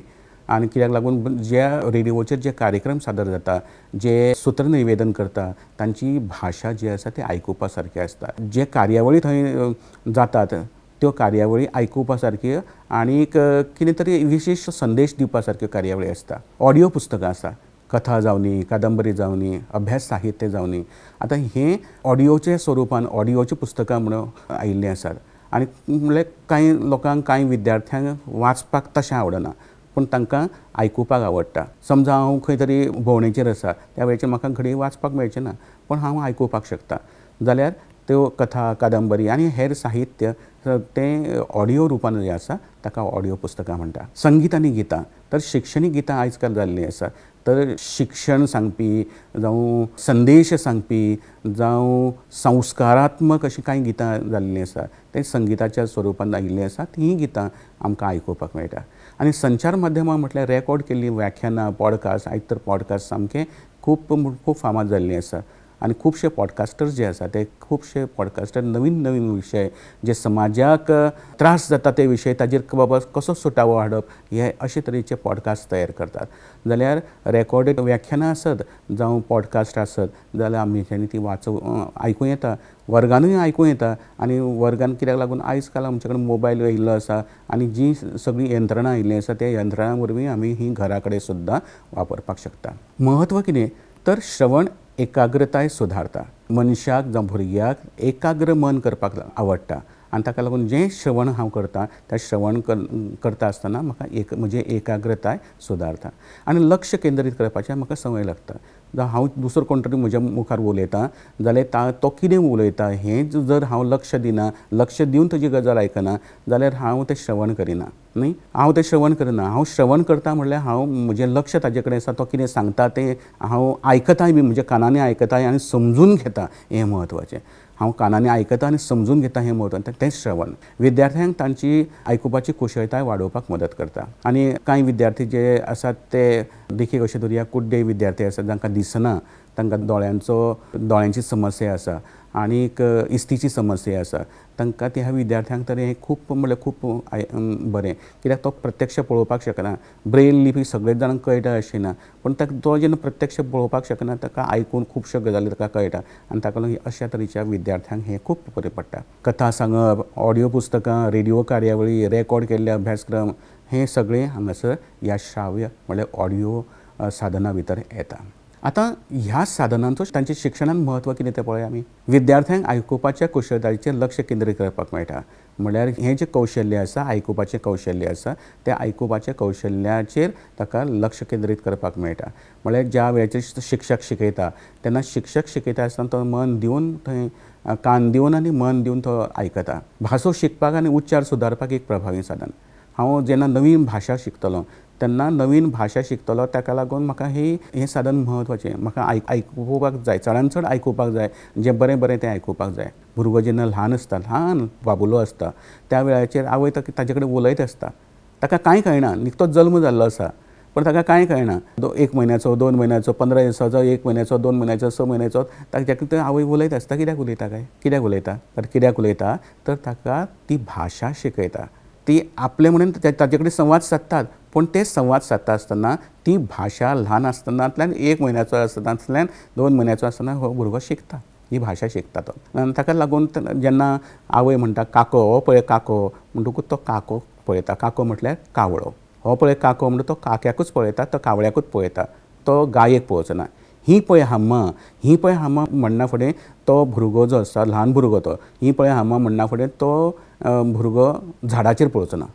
आनी कित्याक लागून ज्या रेडिओचेर जे कार्यक्रम सादर जाता, जे सूत्र निवेदन करता तांची भाशा जी आसा ती आयकुपा सारकी आसता. जे कार्यावळी थंय जातात त्यो कार्यावळी आयकुपा सारक्यो आनी कितें तरी विशेश संदेश दिवपा सारक्यो कार्यावळी आसता. ऑडियो पुस्तकां आसा, कथा जावनी, कादंबरी जावनी, अभ्यास साहित्य जावनी. आतां हें ऑडियोच्या स्वरुपान ऑडियोचीं पुस्तकां म्हणून आयिल्लीं आसात आनी म्हळ्यार कांय लोकांक, कांय विद्यार्थ्यांक वाचपाक तशें आवडना पूण तांकां आयकुपाक आवडटा. समजा हांव खंय तरी भोंवणेचेर आसा, त्या वेळाचेर म्हाका घडये वाचपाक मेळचें ना पूण हांव आयकुपाक शकता. जाल्यार त्यो कथा, कादंबरी आनी हेर साहित्य तें ऑडियो रुपान जें आसा ताका ऑडियो पुस्तकां म्हणटा. संगीत आनी गितां, तर शिक्षणीक गितां आयज काल जाल्लीं आसा. तर शिक्षण सांगपी जावं संदेश सांगपी जावं संस्कारात्मक अशीं कांय गितां जाल्लीं आसा. तें संगिताच्या स्वरुपान आयिल्लीं आसात. हीं गितां आमकां आयकुपाक मेळटा. आनी संचार माध्यमां म्हटल्यार रेकॉर्ड केल्लीं व्याख्यानां, पॉडकास्ट, आयज तर पॉडकास्ट सामके खूब फामाद जाल्लीं आसा आनी खुबशे पॉडकास्टर्स जे आसा ते खुबशे पॉडकास्टर नवीन नवीन विशय जे समाजाक त्रास जाता ते विशय ताजेर बाबा कसो सुटावो हाडप हे अशे तरेचे पॉडकास्ट तयार करतात. जाल्यार रेकॉर्डेड व्याख्यानां आसत जावं पॉडकास्ट आसत जाल्यार आमच्यांनी ती आयकूं येता, वर्गानूय आयकूं येता. आनी वर्गान कित्याक लागून आयज काल आमचे कडेन मोबायल येयल्लो आसा आनी जी सगळीं यंत्रणां आयिल्लीं आसा त्या यंत्रणां वरवीं आमी ही घरा कडेन सुद्दां वापरपाक शकता. म्हत्व कितें तर श्रवण एकाग्रताय सुदारता. मनशाक जावं भुरग्याक एकाग्र मन करपाक आवडटा आनी ताका लागून जें श्रवण हांव करतां तें श्रवण करता आसतना म्हाका म्हजी एकाग्रताय सुदारता आनी लक्ष केंद्रीत करपाचें म्हाका संवय लागता. जावं हांव दुसरो कोण तरी म्हज्या मुखार उलयतां जाल्यार तो कितें उलयता हें जर हांव लक्ष दिना, लक्ष दिवन ताजी गजाल आयकना जाल्यार हांव तें श्रवण करिना न्ही. हांव तें श्रवण करना. हांव श्रवण करता म्हणल्यार हांव म्हजें लक्ष ताजे कडेन आसा, तो कितें सांगता तें हांव आयकताय बी, म्हज्या कानांनी आयकताय आनी समजून घेता हें म्हत्वाचें. हांव कानांनी आयकता आनी समजून घेता हें म्हत्वाचें, तें श्रवण. विद्यार्थ्यांक तांची आयकुपाची कुशळटाय वाडोवपाक मदत करता. आनी कांय विद्यार्थी जे आसात ते देखीक अशे धरया कुड्डे विद्यार्थी आसात जांकां दिसना, तांकां दोळ्यांची समस्या आसा आनीक इस्तीची समस्या आसा, तांकां त्या विद्यार्थ्यांक तर हें खूब म्हणल्यार खूब बरें. कित्याक तो प्रत्यक्ष पळोवपाक शकना. ब्रेल लिपी सगळेच जाणांक कळटा अशें ना पूण तो जेन्ना प्रत्यक्ष पळोवपाक शकना ताका आयकून खुबश्यो गजाली ताका कळटा आनी ताका लागून अशा तरेच्या विद्यार्थ्यांक हें खूब बरें पडटा. कथा सांगप, ऑडियो पुस्तकां, रेडिओ कार्यावळी, रेकॉर्ड केल्ले अभ्यासक्रम हें सगळें हांगासर ह्या श्राव्य म्हणल्यार ऑडियो साधना भितर येता. आता ह्या साधनांचो तांचे शिक्षणान म्हत्व कितें तें पळय आमी. विद्यार्थ्यांक आयकुपाच्या कुशळटायेचेर लक्ष केंद्रीत करपाक मेळटा. म्हळ्यार हें जें कौशल्य आसा, आयकुपाचें कौशल्य आसा, त्या आयकुपाच्या कौशल्याचेर ताका लक्ष केंद्रीत करपाक मेळटा. म्हळ्यार ज्या वेळाचेर शिक्षक शिकयता तेन्ना शिक्षक शिकयता आसतना तो मन दिवन थंय कान दिवन आनी मन दिवन तो आयकता. भासो शिकपाक आनी उच्चार सुदारपाक एक प्रभावी साधन. हांव जेन्ना नवीन भाशा शिकतलों तेन्ना नवीन भाशा शिकतलो ताका लागून म्हाका हें साधन म्हत्वाचें. म्हाका आयकुपाक जाय, चडांत चड आयकुपाक जाय, जें बरें बरें तें आयकुपाक जाय. भुरगो जेन्ना ल्हान आसता, ल्हान बाबुलो आसता, त्या वेळाचेर आवय ताजे कडेन उलयत आसता. ताका कांय कळना, निकतो जल्म जाल्लो आसा पण ताका कांय कळना. 1 म्हयन्याचो, 2 म्हयन्याचो, 15 दिसाचो, 1 म्हयन्याचो, 2 म्हयन्याचो, 6 म्हयन्याचो ताच्या कडेन आवय उलयत आसता. कित्याक उलयता काय? कित्याक उलयता? तर कित्याक उलयता तर ताका ती भाशा शिकयता. ती आपले म्हणून ताजे कडेन संवाद सादतात, पण ते संवाद सादता आसतना ती भाशा ल्हान आसतनातल्यान 1 म्हयन्याचो आसतनातल्यान 2 म्हयन्याचो आसतना हो भुरगो शिकता, ही भाशा शिकता तो. आनी ताका लागून जेन्ना आवय म्हणटा काको, हो पळय काको म्हणटकूच तो काको पळयता. काको म्हटल्यार कावळो. हो पळय काको म्हणटा तो काक्याकूच पळयता, तो कावळ्याकूच पळयता, तो गायेक पळोवचो ना. ही पळय हाम्मा, ही पळय हाम्मा म्हणना फुडें तो भुरगो जो आसा, ल्हान भुरगो तो, ही पळय हाम्मा म्हणना फुडें तो भुरगो झाडाचेर पळोवचो ना.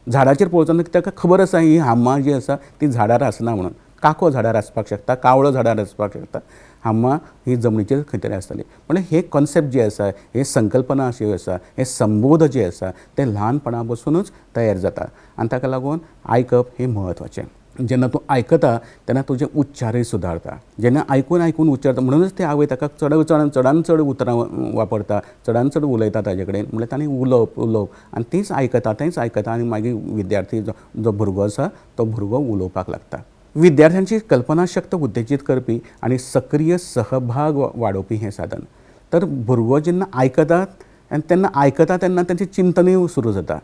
झाडाचेर पळोवचो ना, ताका खबर आसा ही हाम्मा जी आसा ती झाडार आसना म्हणून. काको झाडार आसपाक शकता, कावळो झाडार आसपाक शकता, हाम्मा ही जमनीचेर खंय तरी आसतली. म्हणजे हे कॉन्सेप्ट जे आसा, हे संकल्पना अशी आसा, हे संबोध जे आसा ते ल्हानपणा पासूनच तयार जाता. आनी ताका लागून आयकप हे म्हत्वाचें. जेन्ना तूं आयकता तेन्ना तुजे उच्चारय सुदारता. जेन्ना आयकून आयकून उच्चारता म्हणूनच ते आवय ताका चडांत चड उतरां वापरता, चडांत चड उलयता ताजे कडेन. म्हणल्यार ताणें उलोवप आनी तेंच आयकता आनी मागीर विद्यार्थी जो भुरगो आसा तो भुरगो उलोवपाक लागता. विद्यार्थ्यांची कल्पनाशक्त उत्तेजीत करपी आनी सक्रीय सहभाग वाडोवपी हें साधन. तर भुरगो जेन्ना आयकता तेन्ना तांचें चिंतनूय सुरू जाता.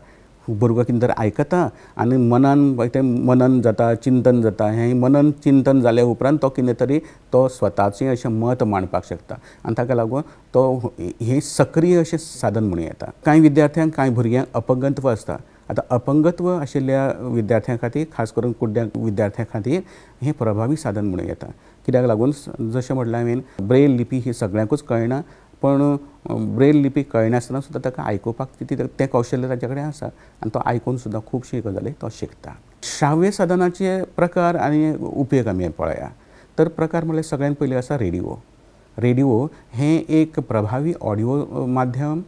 भुरगो कितें तरी आयकता आनी मनान तें मनन जाता, चिंतन जाता. हें मनन चिंतन जाल्या उपरांत तो कितें तरी तो स्वताचें अशें मत मांडपाक शकता. आनी ताका लागून तो हें सक्रीय अशें साधन म्हणूं येता. कांय विद्यार्थ्यांक, कांय भुरग्यांक अपंगत्व आसता. आतां अपंगत्व आशिल्ल्या विद्यार्थ्यां खातीर, खास करून कुड्ड्या विद्यार्थ्यां खातीर हें प्रभावी साधन म्हणूं येता. कित्याक लागून जशें म्हटलें हांवें, ब्रेल लिपी ही सगळ्यांकूच कळना, पण ब्रेल लिपी कळनासतना सुद्दां ताका आयकुपाक तें कौशल्य ताचे कडेन आसा आनी तो आयकून सुद्दां खुबशी गजाली तो शिकता. श्राव्य साधनाचे प्रकार आनी उपेग आमी पळया. तर प्रकार म्हळ्यार सगळ्यांत पयलीं आसा रेडिओ. रेडिओ हें एक प्रभावी ऑडिओ माध्यम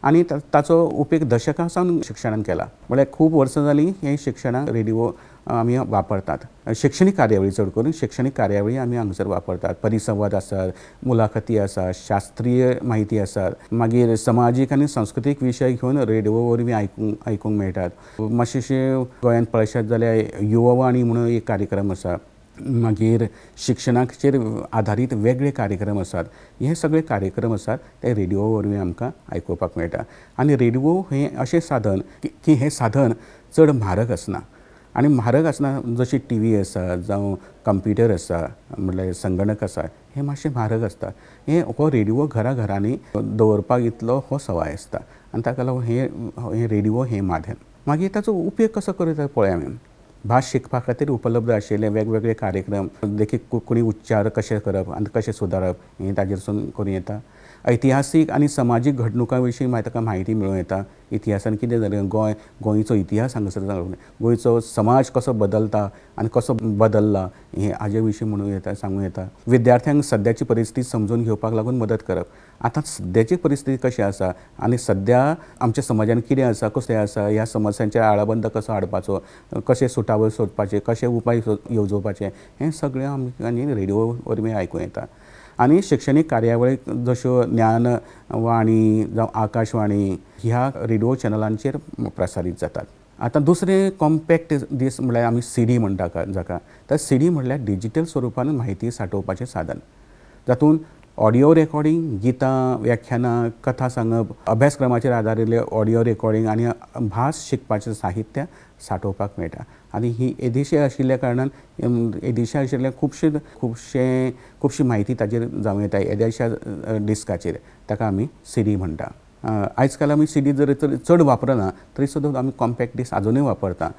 आनी ताचो उपेग दशकां सावन शिक्षणांत केला. म्हळ्यार खूब वर्सां जालीं हें शिक्षणाक रेडिओ आमी वापरतात. शैक्षणीक कार्यावळी, चड करून शैक्षणीक कार्यावळी आमी हांगासर वापरतात. परिसंवाद आसात, मुलाखती आसात, शास्त्रीय म्हायती आसात, मागीर समाजीक आनी सांस्कृतीक विशय घेवन रेडिओ वरवीं आयकूंक मेळटात. मातशें गोंयांत पळयशात जाल्यार युवावाणी म्हणून एक कार्यक्रम आसा. मागीर शिक्षणाचेर आधारीत वेगळे कार्यक्रम आसात. हे सगळे कार्यक्रम आसात ते रेडिओ वरवीं आमकां आयकुपाक मेळटा. आनी रेडिओ हें अशें साधन की हें साधन चड म्हारग आसना. आनी म्हारग आसना जशी टीव्ही आसा जावं कंप्युटर आसा, म्हणल्यार संगणक आसा, हें मातशें म्हारग आसता. हो रेडिओ घरांनी दवरपाक इतलो हो सवाय आसता. आनी ताका लागून हें रेडिओ हें माध्यम. मागीर ताचो उपेग कसो करता पळय आमी. भास शिकपा खातीर उपलब्ध आशिल्ले वेगवेगळे कार्यक्रम, देखीक कोंकणी उच्चार कशे करप आनी कशे सुदारप हें ताजेरसून करूं येता. ऐतिहासीक आनी समाजीक घडणुकां विशीं ताका म्हायती मेळूं येता. इतिहासान कितें जालें, गोंयचो इतिहास हांगासर गोंयचो समाज कसो बदलता आनी कसो बदलला हें हाजे विशीं म्हणूं येता, सांगूं येता. विद्यार्थ्यांक सद्याची परिस्थिती समजून घेवपाक लागून मदत करप. आतां सद्याची परिस्थिती कशी आसा आनी सद्या आमच्या समाजान कितें आसा, कशें आसा, ह्या समस्यांचेर आळाबंद कसो हाडपाचो, कशे सुटावे सोदपाचे, कशे उपाय येवजोवपाचे, हें सगळें आमकां रेडिओ वरवीं आयकूं येता. आनी शैक्षणीक कार्यावळी जश्यो ज्ञानवाणी जावं आकाशवाणी ह्या रेडिओ चॅनलांचेर प्रसारीत जातात. आतां दुसरें कॉम्पॅक्ट दीस म्हळ्यार आमी सीडी म्हणटा जाका. तर सीडी म्हळ्यार डिजिटल स्वरुपान म्हायती सांठोवपाचें साधन. जातूंत ऑडियो रेकॉर्डिंग, गितां, व्याख्यानां, कथा सांगप, अभ्यासक्रमाचेर आदारिल्ले ऑडियो रेकॉर्डिंग आनी भास शिकपाचें साहित्य सांठोवपाक मेळटा. आनी ही येदेशी आशिल्ल्या कारणान येदेशी आशिल्ल्या खुबशी म्हायती ताजेर जावं येता येद्याशा डिस्काचेर. ताका आमी सीडी म्हणटा. आयज काल आमी सीडी जर चड वापरना तरी सुद्दां आमी कॉम्पॅक्ट डिस्क आजुनूय वापरता.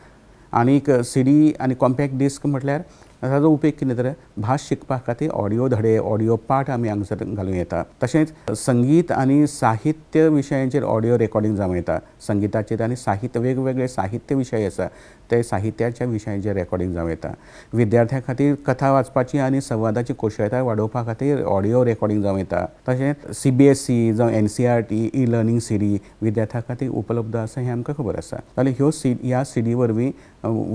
आनीक सीडी आनी कॉम्पॅक्ट डिस्क म्हटल्यार ताजो उपेग कितें तर भास शिकपा खातीर ऑडियो धडे ऑडियो पाठ आमी हांगासर घालूं येता तशेंच संगीत आनी साहित्य विशयांचेर ऑडियो रेकॉर्डिंग जावं येता संगीताचेर आनी साहित्य वेगवेगळे साहित्य विशय आसा ते साहित्याच्या विशयांचेर रेकॉर्डिंग जावं येता विद्यार्थ्यां खातीर कथा वाचपाची आनी संवादाची कुशळटाय वाडोवपा खातीर ऑडियो रेकॉर्डिंग जावं येता तशेंच CBSE जावं NCERT ई लर्निंग CD विद्यार्थ्यां खातीर उपलब्ध आसा हें आमकां खबर आसा जाल्यार ह्या CD वरवीं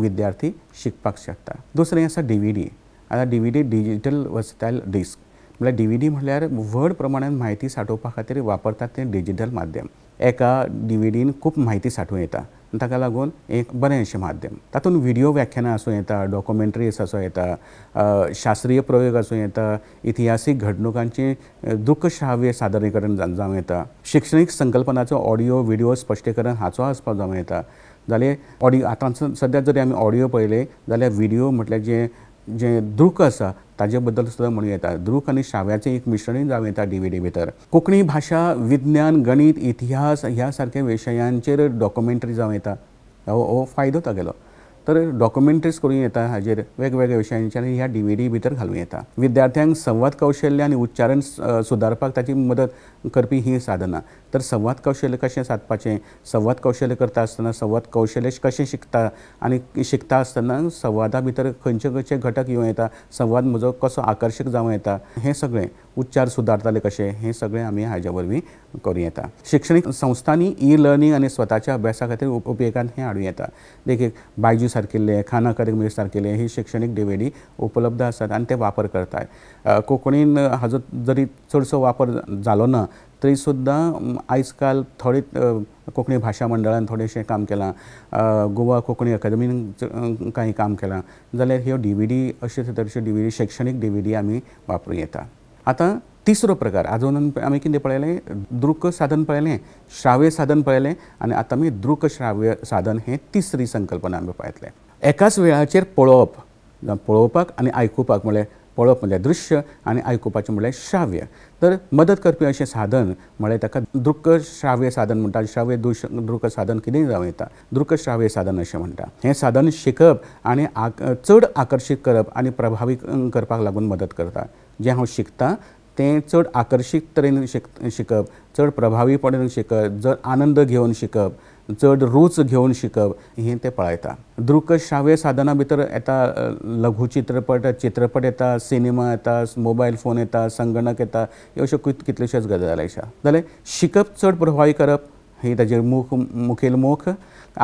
विद्यार्थी शिकपाक शकता दुसरें आसा DVD आता DVD डिजिटल वर्सटायल डिस्क म्हळ्यार DVD म्हळ्यार व्हड प्रमाणांत म्हायती सांठोवपा खातीर वापरतात तें डिजिटल माध्यम एका DVDन खूब म्हायती सांठूं येता ताका लागून एक बरें अशें माध्यम तातूंत व्हिडिओ व्याख्यानां आसूं येता डॉक्युमेंटरीज आसूं येता शास्त्रीय प्रयोग आसूं येता इतिहासीक घडणुकांची दृकश्राव्य सादरीकरण जावं येता शिक्षणीक संकल्पनाचो ऑडियो व्हिडिओ स्पश्टीकरण हाचो आस्पाव जावं येता जाल्यार ऑडियो आतां सद्या जरी आमी ऑडियो पळयले जाल्यार व्हिडिओ म्हटल्यार जे दृक आसा ताजे बद्दल सुद्दां म्हणूं येता दृक आनी श्राव्याचें एक मिश्रणूय जावं येता DVD भितर कोंकणी भाशा विज्ञान गणित इतिहास ह्या सारक्या विशयांचेर डॉक्युमेंटरी जावं येता हो फायदो तागेलो तर डॉक्युमेंटरीज करूं येता हाजेर वेगवेगळ्या विशयांचेर ह्या DVD भितर घालूं येता विद्यार्थ्यांक संवाद कौशल्य आनी उच्चारण सुदारपाक ताची मदत करपी ही साधनां तर संवाद कौशल्य कशें सादपाचें संवाद कौशल्य करता आसतना संवाद कौशल्य कशें शिकता आनी शिकता आसतना संवादा भितर खंयचे खंयचे घटक येवं येता संवाद म्हजो कसो आकर्शक जावं येता हें सगळें उच्चार सुदारताले कशें हें सगळें आमी हाज्या वरवीं करूं येता शिक्षणीक संस्थांनी ई लर्निंग आनी स्वताच्या अभ्यासा खातीर उपेगान हें हाडूं येता देखीक बायजू सारकिल्ले खान अकादेमी सारकिल्ले ही शिक्षणीक DVD उपलब्ध आसात आनी ते वापर करतात कोंकणीन हाजो जरी चडसो वापर जालो ना तरी सुद्दां आयज काल थोडे कोंकणी भाशा मंडळान थोडेशें काम केलां गोवा कोंकणी अकादेमीन कांय काम केलां जाल्यार ह्यो DVD अशे तरेच्यो DVD शैक्षणीक DVD आमी वापरूं येता आतां तिसरो प्रकार आजून आमी कितें पळयलें दृक साधन पळयलें श्राव्य साधन पळयलें आनी आतां आमी दृक श्राव्य साधन हें तिसरी संकल्पना आमी पळयतले एकाच वेळाचेर पळोवपाक आनी आयकुपाक म्हळ्यार पळोवप म्हळ्यार दृश्य आनी आयकुपाचें म्हळ्यार श्राव्य तर मदत करपी अशें साधन म्हळ्यार ताका दृक श्राव्य साधन म्हणटा श्राव्य दृक साधन कितेंय जावं येता दृक श्राव्य साधन अशें म्हणटा हें साधन शिकप आनी चड आकर्शीत करप आनी प्रभावी करपाक लागून मदत करता जें हांव शिकतां तें चड आकर्शीत तरेन शिकप चड प्रभावीपणान शिकप चड आनंद घेवन शिकप चड रूच घेवन शिकप हें तें पळयता दृक श्राव्य साधनां भितर येता लघु चित्रपट येता सिनेमा येता मोबायल फोन येता संगणक येता ह्यो अश्यो कितल्योश्योच गजाली आसा जाल्यार शिकप चड प्रभावी करप ही ताजेर मुखेल मोख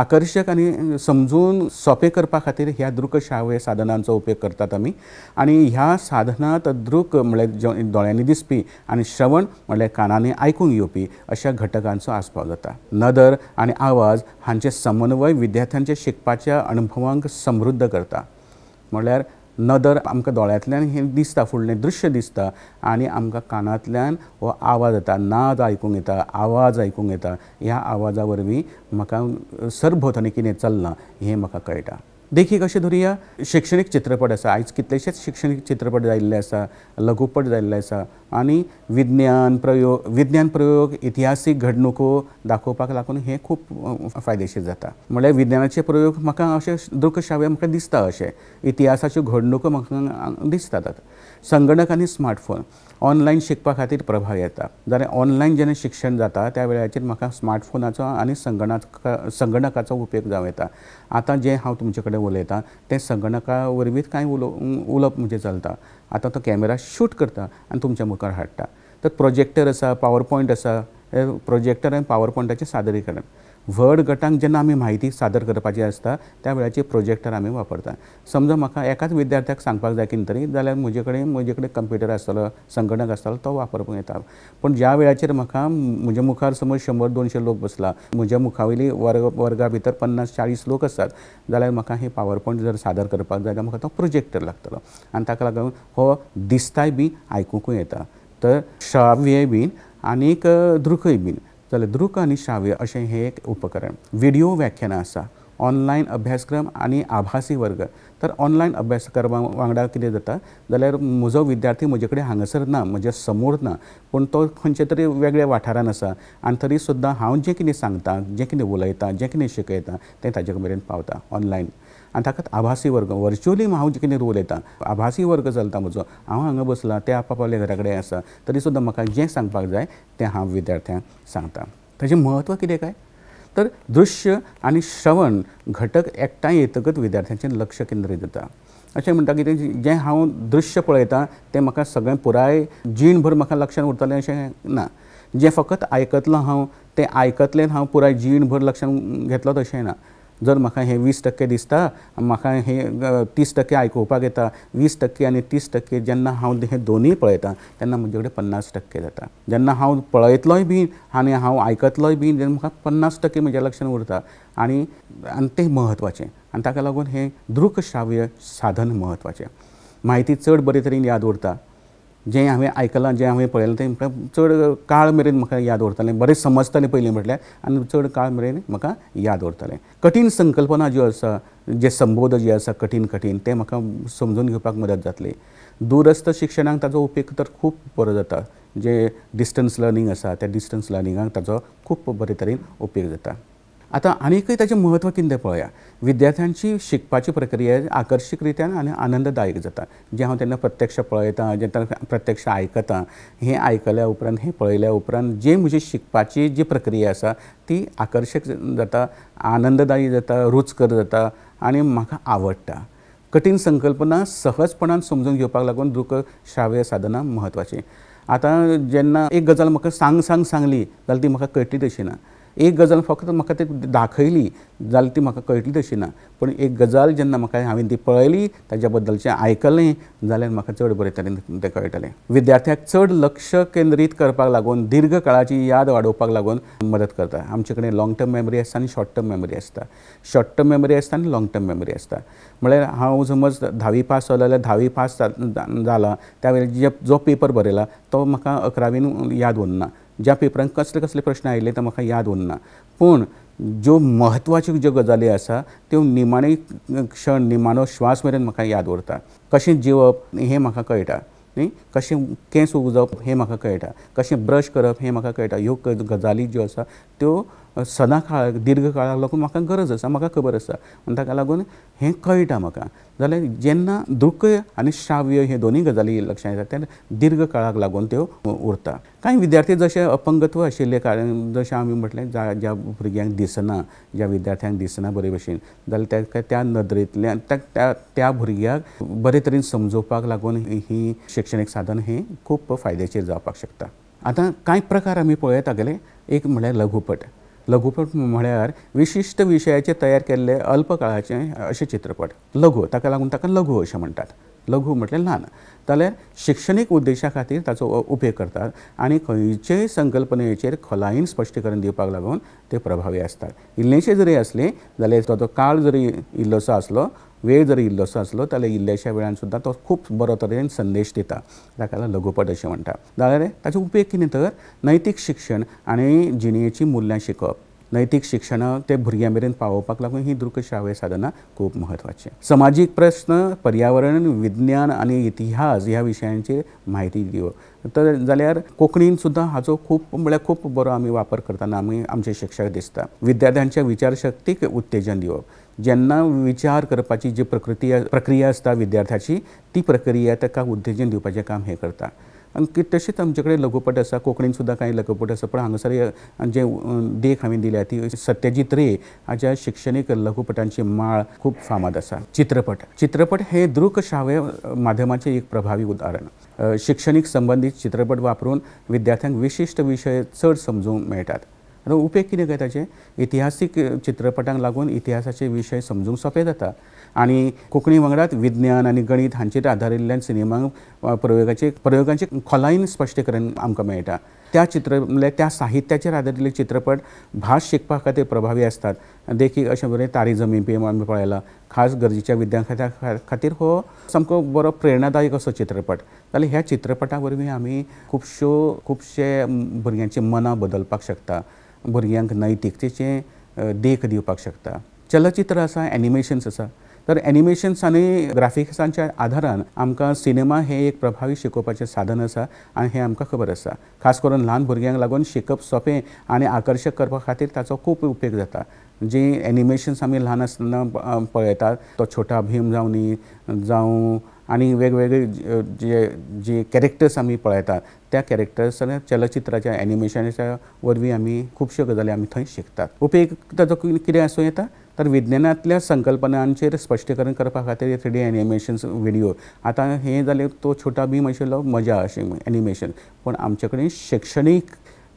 आकर्शक आनी समजून सोंपें करपा खातीर ह्या दृक श्राव्य साधनांचो उपेग करतात आमी आनी ह्या साधनांत दृक म्हळ्यार दोळ्यांनी दिसपी आनी श्रवण म्हळ्यार कानांनी आयकूंक येवपी अशा घटकांचो आस्पाव जाता नदर आनी आवाज हांचे समन्वय विद्यार्थ्यांच्या शिकपाच्या अणभवांक समृद्ध करता म्हळ्यार नदर आमकां दोळ्यांतल्यान हें दिसता फुडलें दृश्य दिसता आनी आमकां कानांतल्यान हो आवाज येता नाद आयकूंक येता आवाज आयकूंक येता ह्या आवाजा वरवीं म्हाका सरभोंवतणी कितें चल्लां हें म्हाका कळटा देखीक अशें धरुया शिक्षणीक चित्रपट आसा आयज कितलेशेच शिक्षणीक चित्रपट जाल्ले आसा लघुपट जाल्ले आसा आनी विज्ञान प्रयोग इतिहासीक घडणुको दाखोवपाक लागून हें खूब फायदेशीर जाता म्हळ्यार विज्ञानाचे प्रयोग म्हाका अशें दृक श्राव्य म्हाका दिसता अशें इतिहासाच्यो घडणुको म्हाका दिसतात संगणक आनी स्मार्टफोन ऑनलायन शिकपा खातीर प्रभाव येता जाल्यार ऑनलायन जेन्ना शिक्षण जाता त्या वेळाचेर म्हाका स्मार्टफोनाचो आनी संगणकाचो उपेग जावं येता आतां जें हांव तुमचे कडेन उलयतां तें संगणका वरवींच कांय उलोवप म्हणजे चलता आतां तो कॅमेरा शूट करता आनी तुमच्या मुखार हाडटा तर प्रोजेक्टर आसा पावर पॉयंट आसा प्रोजेक्टर आनी पावर पॉयंटाचें सादरीकरण व्हड गटांक जेन्ना आमी म्हायती सादर करपाची आसता त्या वेळाचेर प्रोजेक्टर आमी वापरता समजा म्हाका एकाच विद्यार्थ्याक सांगपाक जाय कितें तरी जाल्यार म्हजे कडेन कंप्युटर आसतलो संगणक आसतलो तो वापरपाक येता पूण ज्या वेळाचेर म्हाका म्हज्या मुखार समज 100-200 लोक बसला म्हज्या मुखावयली वर्गा भितर 50-40 लोक आसात जाल्यार म्हाका हे पावर पॉयंट जर सादर करपाक जाय जाल्यार म्हाका तो प्रोजेक्टर लागतलो आनी ताका लागून हो दिसताय बी आयकूंकूय येता तर श्राव्य बीन आनीक दृकय बीन जाल्यार दृक आनी श्राव्य अशें हें एक उपकरण व्हिडिओ व्याख्यानां आसा ऑनलायन अभ्यासक्रम आनी आभासी वर्ग. तर ऑनलायन अभ्यासक्रमा वांगडा कितें जाता जाल्यार म्हजो विद्यार्थी म्हजे कडेन हांगासर ना, म्हज्या समोर ना, पूण तो खंयचे तरी वेगळ्या वाठारान आसा आनी तरी सुद्दां हांव जें कितें सांगतां, जें कितें उलयतां, जें कितें शिकयतां तें ताजे मेरेन पावता ऑनलायन. आनी ताकाच आभासी वर्ग, वर्च्युअली हांव जें कितें उलयतां, आभासी वर्ग चलता म्हजो, हांव हांगा बसलां, ते आपापल्या घरा कडेन आसा, तरी सुद्दां म्हाका जें सांगपाक जाय तें हांव विद्यार्थ्यांक सांगतां. ताचें म्हत्व कितें काय तर दृश्य आनी श्रवण घटक एकठांय येतकच विद्यार्थ्यांचें लक्ष केंद्रीत जाता. अशें म्हणटा की जें हांव दृश्य पळयतां तें म्हाका सगळें पुराय जीणभर म्हाका लक्षांत उरतलें अशें ना. जें फकत आयकतलों हांव तें आयकतलें हांव पुराय जीणभर लक्षांत घेतलो तशें ना. जर म्हाका हें 20% दिसता, म्हाका हें 30% आयकुपाक येता, 20% आनी 30% जेन्ना हांव हें दोनूय पळयतां तेन्ना म्हजे कडेन 50% जाता. जेन्ना हांव पळयतलोय बी आनी हांव आयकतलोय बी जेन्ना म्हाका 50% म्हज्या लक्षांत उरता आनी तें म्हत्वाचें. आनी ताका लागून हें दृक श्राव्य साधन म्हत्वाचें. म्हायती चड बरे तरेन याद उरता. जें हांवें आयकलां, जें हांवें पळयलां तें चड काळ मेरेन म्हाका याद उरतलें. बरें समजतलें पयलीं म्हटल्यार आनी चड काळ मेरेन म्हाका याद उरतलें. कठीण संकल्पना ज्यो आसा, जे संबोध जे आसा कठीण ते म्हाका समजून घेवपाक मदत जातली. दूरस्थ शिक्षणाक ताचो उपेग तर खूब बरो जाता. जे डिस्टन्स लर्निंग आसा त्या डिस्टन्स लर्निंगाक ताचो खूब बरे तरेन उपेग जाता. आतां आनीकय ताचें म्हत्व कितें पळया. विद्यार्थ्यांची शिकपाची प्रक्रिया आकर्शीक रित्यान आनी आनंददायक जाता. जें हांव तेन्ना प्रत्यक्ष पळयतां, जें प्रत्यक्ष आयकतां, हें आयकल्या उपरांत, हें पळयल्या उपरांत जी म्हजी शिकपाची जी प्रक्रिया आसा ती आकर्शक जाता, आनंददायी जाता, रुचकर जाता आनी म्हाका आवडटा. कठीण संकल्पना सहजपणान समजून घेवपाक लागून दृक श्राव्य साधनां म्हत्वाचीं. आतां जेन्ना एक गजाल म्हाका सांगली जाल्यार ती म्हाका कळटली तशी ना. एक गजाल फक्त म्हाका ती दाखयली जाल्यार ती म्हाका कळटली तशी ना. पूण एक गजाल जेन्ना म्हाका हांवें ती पळयली, ताच्या बद्दलचें आयकलें जाल्यार म्हाका चड बरे तरेन तें कळटलें. विद्यार्थ्याक चड लक्ष केंद्रीत करपाक लागून दीर्घ काळाची याद वाडोवपाक लागून मदत करता. आमचे कडेन लॉंग टर्म मेमरी आसता आनी शॉर्ट टर्म मेमरी आसता. शॉर्ट टर्म मेमरी आसता आनी लॉंग टर्म मेमरी आसता. म्हळ्यार हांव समज 10वी पास जालो जाल्यार 10वी पास जाला त्या वेळार जो पेपर बरयला तो म्हाका 11वीन याद उरना. ज्या पेपरांत कसले प्रश्न आयिल्ले ते म्हाका याद उरना. पूण ज्यो म्हत्वाच्यो ज्यो गजाली आसा त्यो निमाणे क्षण, निमाणो श्वास मेरेन म्हाका याद उरता. कशें जिवप हें म्हाका कळटा न्ही, कशें केंस उजोवप हें म्हाका कळटा, कशें ब्रश करप हें म्हाका कळटा. ह्यो गजाली ज्यो आसा त्यो सदां काळ दीर्घ काळाक लागून म्हाका गरज आसा, म्हाका खबर आसा. आनी ताका लागून हें कळटा म्हाका. जाल्यार जेन्ना दृक आनी श्राव्य हे दोनूय गजाली लक्षांत येता तेन्ना दीर्घ काळाक लागून त्यो उरता. कांय विद्यार्थी जशे अपंगत्व आशिल्ले कारण जशें आमी म्हटलें ज्या भुरग्यांक दिसना, ज्या विद्यार्थ्यांक दिसना बरे भशेन जाल्यार त्या नदरेंतल्यान त्या भुरग्याक बरे तरेन समजोवपाक लागून ही शिक्षणीक साधन हें खूब फायदेशीर जावपाक शकता. आतां कांय प्रकार आमी पळयत गेले. एक म्हळ्यार लघुपट. लघुपट म्हळ्यार विशिश्ट विशयाचेर तयार केल्ले अल्प काळाचे अशे चित्रपट. लघु ताका लागून ताका लघु अशें म्हणटात. लघु म्हटल्यार ल्हान. जाल्यार शिक्षणीक उद्देशा खातीर ताचो उपेग करतात आनी खंयचेय संकल्पनेचेर खोलायेन स्पश्टीकरण दिवपाक लागून ते प्रभावी आसतात. इल्लेशे जरी आसले जाल्यार तो काळ जरी इल्लोसो आसलो, वेळ जरी इल्लोसो आसलो जाल्यार इल्ल्याशा वेळान सुद्दां तो खूब बरो तरेन संदेश दिता. ताका लघुपट अशें म्हणटा. जाल्यार ताचो उपेग कितें तर नैतीक शिक्षण आनी जिणेची मुल्यां शिकोवप. नैतीक शिक्षणाक ते भुरग्यां मेरेन पावोवपाक लागून ही दृक श्राव्य साधनां खूब म्हत्वाचीं. समाजीक प्रस्न, पर्यावरण, विज्ञान आनी इतिहास ह्या विशयांचेर म्हायती दिवप. तर जाल्यार कोंकणीन सुद्दां हाचो खूब बरो आमी वापर करतना आमचे शिक्षक दिसता. विद्यार्थ्यांच्या विचारशक्तीक उत्तेजन दिवप. जेन्ना विचार करपाची जी प्रक्रिया आसता विद्यार्थ्याची ती प्रक्रिया ताका उत्तेजन दिवपाचें काम हें करता. आनी तशेंच आमचे कडेन लघुपट आसा. कोंकणीन सुद्दां कांय लघुपट आसा. पण हांगासर जे देख हांवें दिल्या ती सत्यजीत रे हाच्या शिक्षणीक लघुपटांची माळ खूब फामाद आसा. चित्रपट हे दृक श्राव्य माध्यमाचें एक प्रभावी उदाहरण. शिक्षणीक संबंदीत चित्रपट वापरून विद्यार्थ्यांक विशिश्ट विशय चड समजूंक मेळटात. आतां उपेग कितें काय ताचे इतिहासीक चित्रपटांक लागून इतिहासाचे विशय समजूंक सोंपे जाता आनी कोंकणी वांगडाच विज्ञान आनी गणित हांचेर आदारिल्ल्यान सिनेमांक प्रयोगांचें खोलायेन स्पश्टीकरण आमकां मेळटा. त्या साहित्याचेर आदारिल्ले चित्रपट भास शिकपा खातीर प्रभावी असतात. देखीक अशें बरें तारी जमीन पे आमी पळयलां. खास गरजेच्या विद्यार्थ्यां खातीर हो सामको बरो प्रेरणादायक असो चित्रपट. जाल्यार ह्या चित्रपटा वरवीं आमी खुबशे भुरग्यांची मनां बदलपाक शकता. भुरग्यांक नैतिकतेचें देख दिवपाक शकता. चलचित्र आसा, एनिमेशन्स आसा. तर एनिमेशन्स आनी ग्राफिक्सांच्या आदारान आमकां सिनेमा हे एक प्रभावी शिकोवपाचें साधन आसा आनी हें आमकां खबर आसा. खास करून ल्हान भुरग्यांक लागून शिकप सोंपें आनी आकर्शक करपा खातीर ताचो खूब उपेग जाता. जी एनिमेशन्स आमी ल्हान आसतना पळयतात, तो छोटा भीम जावं आनी वेगवेगळे जे कॅरेक्टर्स आमी पळयतात, त्या कॅरेक्टर्स चलचित्राच्या एनिमेशनाच्या वरवीं आमी खुबश्यो गजाली आमी थंय शिकतात. उपेग ताचो कितें आसूं येता, तर विज्ञानांतल्या संकल्पनांचेर स्पश्टीकरण करपा खातीर 3D एनिमेशन्स व्हिडिओ. आतां हें जालें तो छोटा भीम आशिल्लो मजा अशें एनिमेशन, पूण आमचे कडेन शैक्षणीक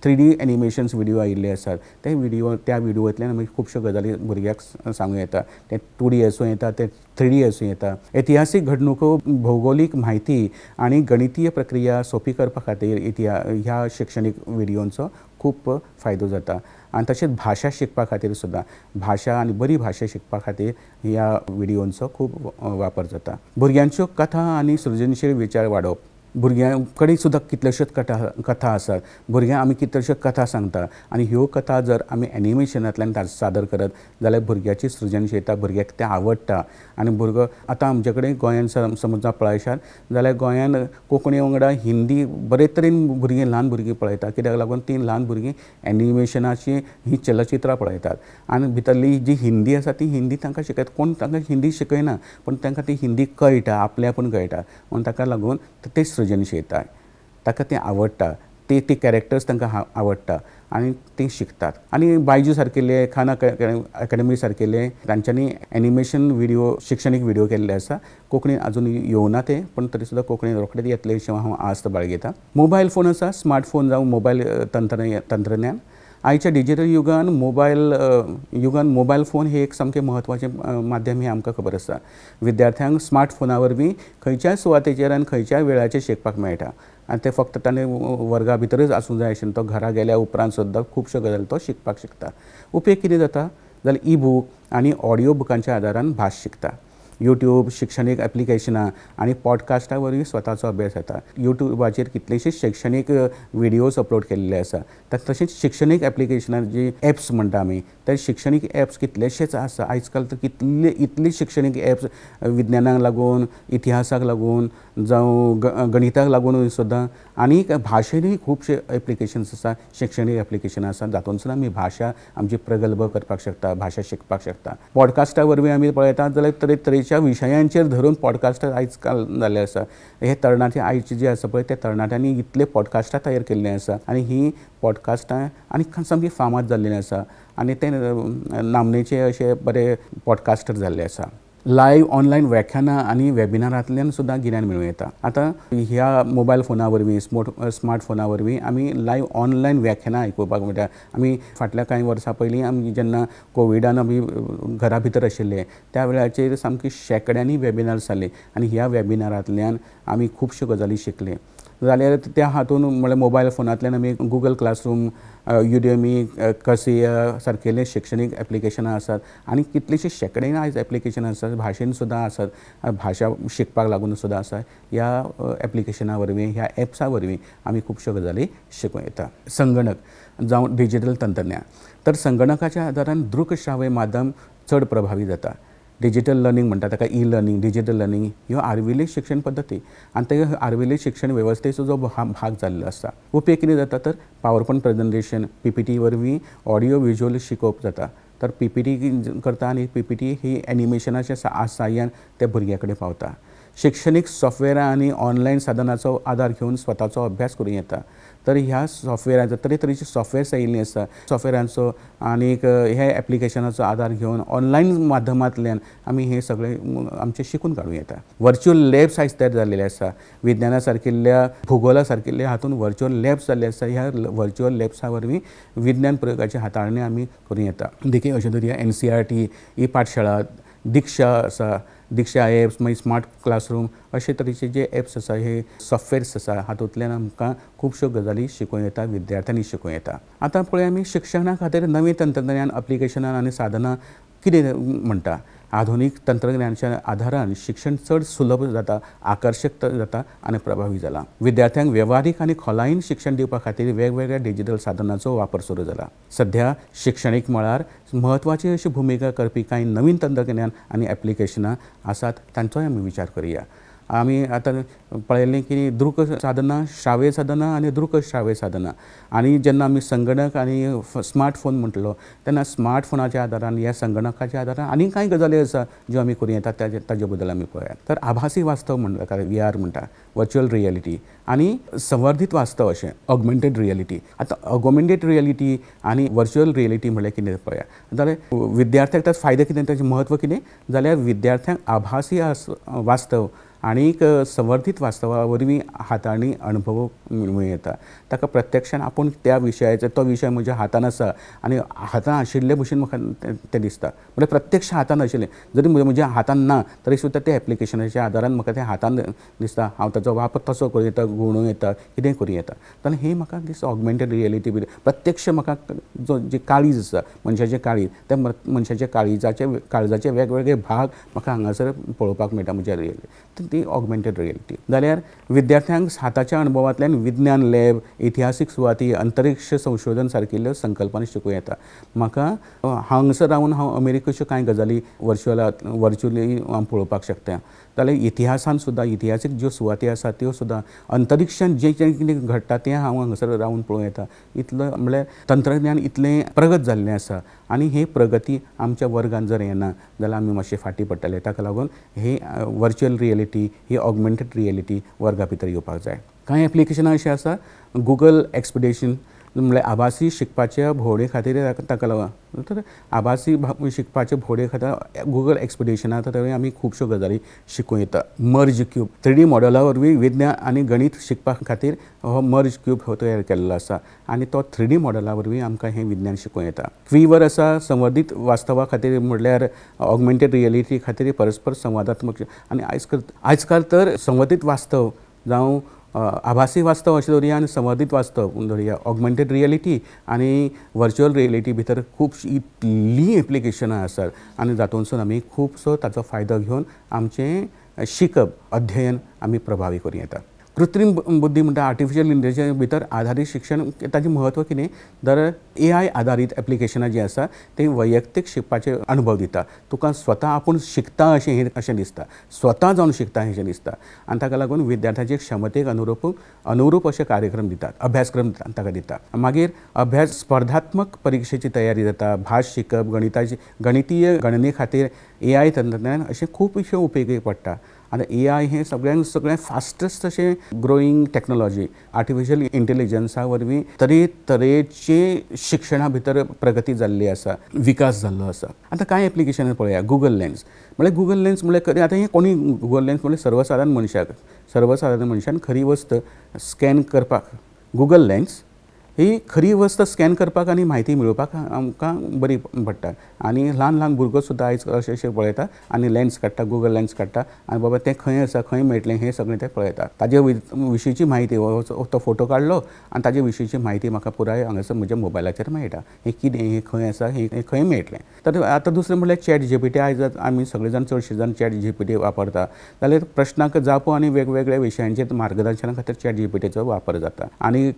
3D एनिमेशन्स व्हिडिओ आयिल्ले आसात. त्या व्हिडिओंतल्यान आमी खुबश्यो गजाली भुरग्याक सांगूं येता. ते 2D आसूं येता, ते 3D आसूं येता. इतिहासीक घडणुको, भौगोलीक म्हायती आनी गणितीय प्रक्रिया सोंपी करपा खातीर ह्या शैक्षणीक व्हिडिओंचो खूब फायदो जाता. आनी तशेंच भाशा शिकपा खातीर सुद्दां, भाशा आनी बरी भाशा शिकपा खातीर ह्या व्हिडिओंचो खूब वापर जाता. भुरग्यांच्यो कथा आनी सृजनशील विचार वाडोवप. भुरग्यां कडेन सुद्दां कितल्योश्योच कथा आसात. भुरग्यांक आमी कितल्योश्योच कथा सांगता आनी ह्यो कथा जर आमी एनिमेशनांतल्यान सादर करत जाल्यार भुरग्याची सृजनशीलता भुरग्याक तें आवडटा. आनी भुरगो आतां आमचे कडेन गोंयांत समज पळयशात जाल्यार गोंयांत कोंकणी वांगडा हिंदी बरे तरेन भुरगीं ल्हान भुरगीं पळयतात. कित्याक लागून तीं ल्हान भुरगीं एनिमेशनाची ही चलचित्रां पळयतात आनी भितरली जी हिंदी आसा ती हिंदी तांकां शिकयता. कोण तांकां हिंदी शिकयना, पूण तांकां ती हिंदी कळटा, आपल्यापून कळटा. म्हणून ताका लागून ते सृजनशीलता ताका तें आवडटा. ते कॅरेक्टर्स तांकां आवडटा आनी ते शिकतात. आनी बायजू सारकिल्ले, खान अकॅडमी सारकिल्ले तांच्यांनी एनिमेशन व्हिडिओ, शैक्षणीक व्हिडिओ केल्ले आसा. कोंकणीन आजून येवना ते, पूण तरी सुद्दां कोंकणीन रोखडेच येतले अशें हांव आस्त बाळगितां. मोबायल फोन आसा, स्मार्टफोन जावं मोबायल तंत्रज्ञान. आयच्या डिजिटल युगान मोबायल फोन हे एक सामकें म्हत्वाचें माध्यम हें आमकां खबर आसा. विद्यार्थ्यांक स्मार्टफोना वरवीं खंयच्याय सुवातेचेर आनी खंयच्याय वेळाचेर शिकपाक मेळटा. आनी ते फक्त ताणें वर्गा भितरच आसूं जाय अशें, तो घरा गेल्या उपरांत सुद्दां खुबश्यो गजाली तो शिकपाक शकता. उपेग कितें जाता जाल्यार ई बूक आनी ऑडियो बुकांच्या आदारान भास शिकता. यूट्यूब, शैक्षणीक एप्लिकेशनां आनी पॉडकास्टा वरवीं स्वताचो अभ्यास जाता. यूट्यूबाचेर कितलेशेच शैक्षणीक व्हिडिओज अपलोड केल्ले आसा. तशेंच शैक्षणीक एप्लिकेशनां जी एप्स म्हणटा आमी, ते शैक्षणीक एप्स कितलेशेच आसा. आयज काल तर इतली शैक्षणीक एप्स विज्ञानाक लागून, इतिहासाक लागून जावं गणिताक लागून सुद्दां, आनीक भाशेनूय खुबशे एप्लिकेशन्स आसा, शैक्षणीक एप्लिकेशनां आसा. जातून सुद्दां आमी भाशा आमची प्रगल्भ करपाक शकता, भाशा शिकपाक शकता. पॉडकास्टा वरवीं आमी पळयतात जाल्यार तरेतरेच्या विशयांचेर धरून पॉडकास्ट आयज काल जाल्ले आसा. हे तरणाटे आयचे जे आसा पळय, त्या तरणाट्यांनी इतले पॉडकास्टां तयार केल्ले आसा आनी ही पॉडकास्टां आनी सामकी फामाद जाल्लीं आसा आनी ते नामनेचे अशे बरे पॉडकास्टर जाल्ले आसा. लायव्ह ऑनलायन व्याख्यानां आनी वेबिनारांतल्यान सुद्दां गिन्यान मेळूं येता. आतां ह्या मोबायल फोना वरवीं, स्मार्टफोना वरवीं आमी लायव्ह ऑनलायन व्याख्यानां आयकुपाक मेळटा. आमी फाटल्या कांय वर्सां पयलीं आमी जेन्ना कोविडान आमी घरा भितर आशिल्ले त्या वेळाचेर सामकी शेकड्यांनी वेबिनार्स जाले आनी ह्या वेबिनारांतल्यान आमी खुबश्यो गजाली शिकले. जाल्यार त्या हातूंत म्हळ्यार मोबायल फोनांतल्यान आमी गुगल क्लासरूम, युडेमी, कसिया सारकेले शैक्षणीक एप्लिकेशनां आसात आनी कितलीशीं शेकड्यांनी आयज एप्लिकेशनां आसात. भाशेन सुद्दां आसात, भाशा शिकपाक लागून सुद्दां आसा. ह्या एप्लिकेशनां वरवीं, ह्या एप्सां वरवीं आमी खुबश्यो गजाली शिकूं येता. संगणक जावं डिजिटल तंत्रज्ञान, तर संगणकाच्या आदारान दृक श्राव्य माध्यम चड प्रभावी जाता. डिजिटल लर्निंग म्हणटा ताका ई लर्निंग, डिजिटल लर्निंग ह्यो आर्विल्ले शिक्षण पद्दती आनी ते आर्विल्ले शिक्षण वेवस्थेचो जो भाग जाल्लो आसा. उपेग कितें जाता तर पावरपॉयंट प्रेझेंटेशन, PPT वरवीं ऑडियो विज्युअल शिकोवप जाता. तर PPT करता आनी PPT ही एनिमेशनाच्या सहाय्यान त्या भुरग्या कडेन पावता. शैक्षणीक सॉफ्टवॅरां आनी ऑनलायन साधनांचो आदार घेवन स्वताचो अभ्यास करूं येता. तर ह्या सॉफ्टवॅरांचो तरेतरेची सॉफ्टवॅर्स आयिल्लीं आसा. सॉफ्टवॅरांचो आनीक हे एप्लिकेशनाचो आदार घेवन ऑनलायन माध्यमांतल्यान आमी हे सगळें आमचें शिकून काडूं येता. व्हर्च्युअल लॅब्स आयज तयार जाल्लेले आसा. विज्ञाना सारकिल्ल्या, भुगोला सारकिल्ल्या हातूंत व्हर्च्युअल लॅब्स जाल्ले आसा. ह्या व्हर्च्युअल लॅब्सा वरवीं विज्ञान प्रयोगाची हाताळणी आमी करूं येता. देखीक अशें तरेन NCERT, ई पाठशाळा, दिक्षा आसा, दिक्षा एप्स, मागीर स्मार्ट क्लासरूम अशे तरेचे जे एप्स आसा, हे सॉफ्टवॅर्स आसा, हातूंतल्यान आमकां खुबश्यो गजाली शिकूं येता, विद्यार्थ्यांनी शिकूं येता. आतां पळय आमी शिक्षणा खातीर नवीन तंत्रज्ञान, एप्लिकेशनां आनी साधनां कितें म्हणटा. आधुनिक तंत्रज्ञानाच्या आधारान शिक्षण चड सुलभ जाता, आकर्षक जाता आनी प्रभावी जाला. विद्यार्थ्यांक व्यवहारीक आनी खोलायेन शिक्षण दिवपा खातीर वेगवेगळ्या डिजिटल साधनांचो वापर सुरू जाला. सध्या शिक्षणीक मळार म्हत्वाची अशी भूमिका करपी कांय नवीन तंत्रज्ञान आनी ॲप्लिकेशनां आसात, तांचोय आमी विचार करुया. आमी आतां पळयलें की दृक साधनां, श्राव्य साधनां आनी दृक श्राव्य साधनां. आनी जेन्ना आमी संगणक आनी स्मार्टफोन म्हणटलो तेन्ना स्मार्टफोनाच्या आदारान, ह्या संगणकाच्या आदारान आनी कांय गजाली आसा ज्यो आमी करूं येता ताजे बद्दल आमी पळयात. तर आभासी वास्तव म्हणटा, VR म्हणटा, वर्च्युअल रियलिटी आनी संवर्धीत वास्तव अशें ऑगमेंटेड रियलिटी. आतां ऑगमेंटेड रियलिटी आनी वर्च्युअल रियलिटी म्हणल्यार कितें पळया जाल्यार विद्यार्थ्याक ताचो फायदो कितें, ताचें म्हत्व कितें जाल्यार विद्यार्थ्यांक आभासी वास्तव आनीक संवर्धीत वास्तवा वरवीं हाताळणी अणभव मेळूं येता. ताका प्रत्यक्षान आपूण त्या विशयाचो, तो विशय म्हज्या हातान आसा आनी हातान आशिल्ले भशेन म्हाका तें दिसता. म्हणजे प्रत्यक्ष हातान आशिल्लें जरी म्हज्या हातान ना तरी सुद्दां त्या एप्लिकेशनाच्या आदारान म्हाका तें हातान दिसता. हांव ताचो वापर तसो करूं येता, घुंवडूं येता, कितेंय करूं येता. जाल्यार हें म्हाका दिसता ऑगमेंटेड रियलिटी भितर प्रत्यक्ष म्हाका जी काळीज आसा मनशाचें काळीज, त्या मनशाच्या काळजाचे वेगवेगळे भाग म्हाका हांगासर पळोवपाक मेळटा म्हज्या रियलिटी. ती ऑगमेंटेड रियलिटी. जाल्यार विद्यार्थ्यांक हाताच्या अणभवांतल्यान विज्ञान लॅब, इतिहासीक सुवाती, अंतरिक्ष संशोधन सारकिल्ल्यो संकल्पना शिकूं येता. म्हाका हांगसर रावन हांव अमेरिकेच्यो कांय गजाली वर्च्युअली हांव पळोवपाक शकता. जाल्यार इतिहासान सुद्दां इतिहासीक ज्यो सुवाती आसात त्यो सुद्दां अंतरिक्षांत जें कितें घडटा तें हांव हांगसर रावन पळोवं येता. इतलो म्हणल्यार तंत्रज्ञान इतलें प्रगत जाल्लें आसा आनी ही प्रगती आमच्या वर्गान जर येना जाल्यार आमी मातशे फाटीं पडटले. ताका लागून ही वर्च्युअल रियलिटी, ही ऑगमेंटेड रियलिटी वर्गा भितर येवपाक जाय. कांय एप्लिकेशनां अशीं आसा, गुगल एक्सपिडिशन म्हणल्यार आभासी शिकपाच्या भोंवडे खातीर ताका लागून. तर आभासी शिकपाचे भोंवडे खातीर गुगल एक्सपिडिशना थंय आमी खुबश्यो गजाली शिकूं येता. मर्ज क्यूब 3D मॉडेला वरवीं विज्ञान आनी गणित शिकपा खातीर हो मर्ज क्यूब हो तयार केल्लो आसा आनी तो 3D मॉडेला वरवीं आमकां हें विज्ञान शिकूं येता. क्विवर आसा संवर्धीत वास्तवा खातीर म्हणल्यार ऑगमेंटेड रियलिटी खातीर परस्पर संवादात्मक. आनी आयज काल तर संवर्धीत वास्तव जावं आभासी वास्तव अशें धरया आनी संवर्धीत वास्तव धरया, ऑगमेंटेड रियलिटी आनी वर्च्युअल रियलिटी भितर खुबशीं इतलीं एप्लिकेशनां आसात आनी जातूंतसून आमी खुबसो ताचो फायदो घेवन आमचें शिकप, अध्ययन आमी प्रभावी करूं येता. कृत्रीम बुद्धी म्हणटा आर्टिफिशियल इंटेलिजन्स भितर आधारीत शिक्षण, ताचें म्हत्व कितें जाल्यार AI आधारीत एप्लिकेशनां जीं आसा तीं वैयक्तीक शिकपाचे अणभव दिता. तुका स्वता आपूण शिकता अशें दिसता, स्वता जावन शिकता अशें दिसता आनी ताका लागून विद्यार्थ्याचे क्षमतेक अनुरूप अशे कार्यक्रम दितात, अभ्यासक्रम ताका दिता. मागीर अभ्यास स्पर्धात्मक परिक्षेची तयारी जाता, भास शिकप, गणितीय गणने खातीर AI तंत्रज्ञान अशें खुबशें उपेगी पडटा. आतां AI हें सगळ्यांत फास्टस्ट अशें ग्रोईंग टॅक्नोलॉजी. आर्टिफिशियल इंटेलिजन्सा वरवीं तरेतरेची शिक्षणा भितर प्रगती जाल्ली आसा, विकास जाल्लो आसा. आतां कांय एप्लिकेशनां पळया, गुगल लेन्स म्हणल्यार आतां हें कोणी गुगल लेन्स म्हणल्यार सर्वसाधारण मनशान खरी वस्त स्कॅन करपाक, गुगल लेन्स ही खरी वस्त स्कॅन करपाक आनी म्हायती मेळोवपाक आमकां बरी पडटा. आनी ल्हान भुरगो सुद्दां आयज अशें पळयता आनी लेन्स काडटा, गुगल लेन्स काडटा आनी बाबा तें खंय आसा, खंय मेळटलें हें सगळें तें पळयता. ताजे विशींची म्हायती, तो फोटो काडलो आनी ताजे विशींची म्हायती म्हाका पुराय हांगासर म्हज्या मोबायलाचेर मेळटा. हें कितें, हें खंय आसा, हें खंय मेळटलें. तर आतां दुसरें म्हणल्यार ChatGPT. आयज आमी सगळे जाण चडशे जाण ChatGPT वापरता. जाल्यार प्रश्नांक जापो आनी वेगवेगळ्या विशयांचेर मार्गदर्शना खातीर ChatGPTचो वापर जाता. आनी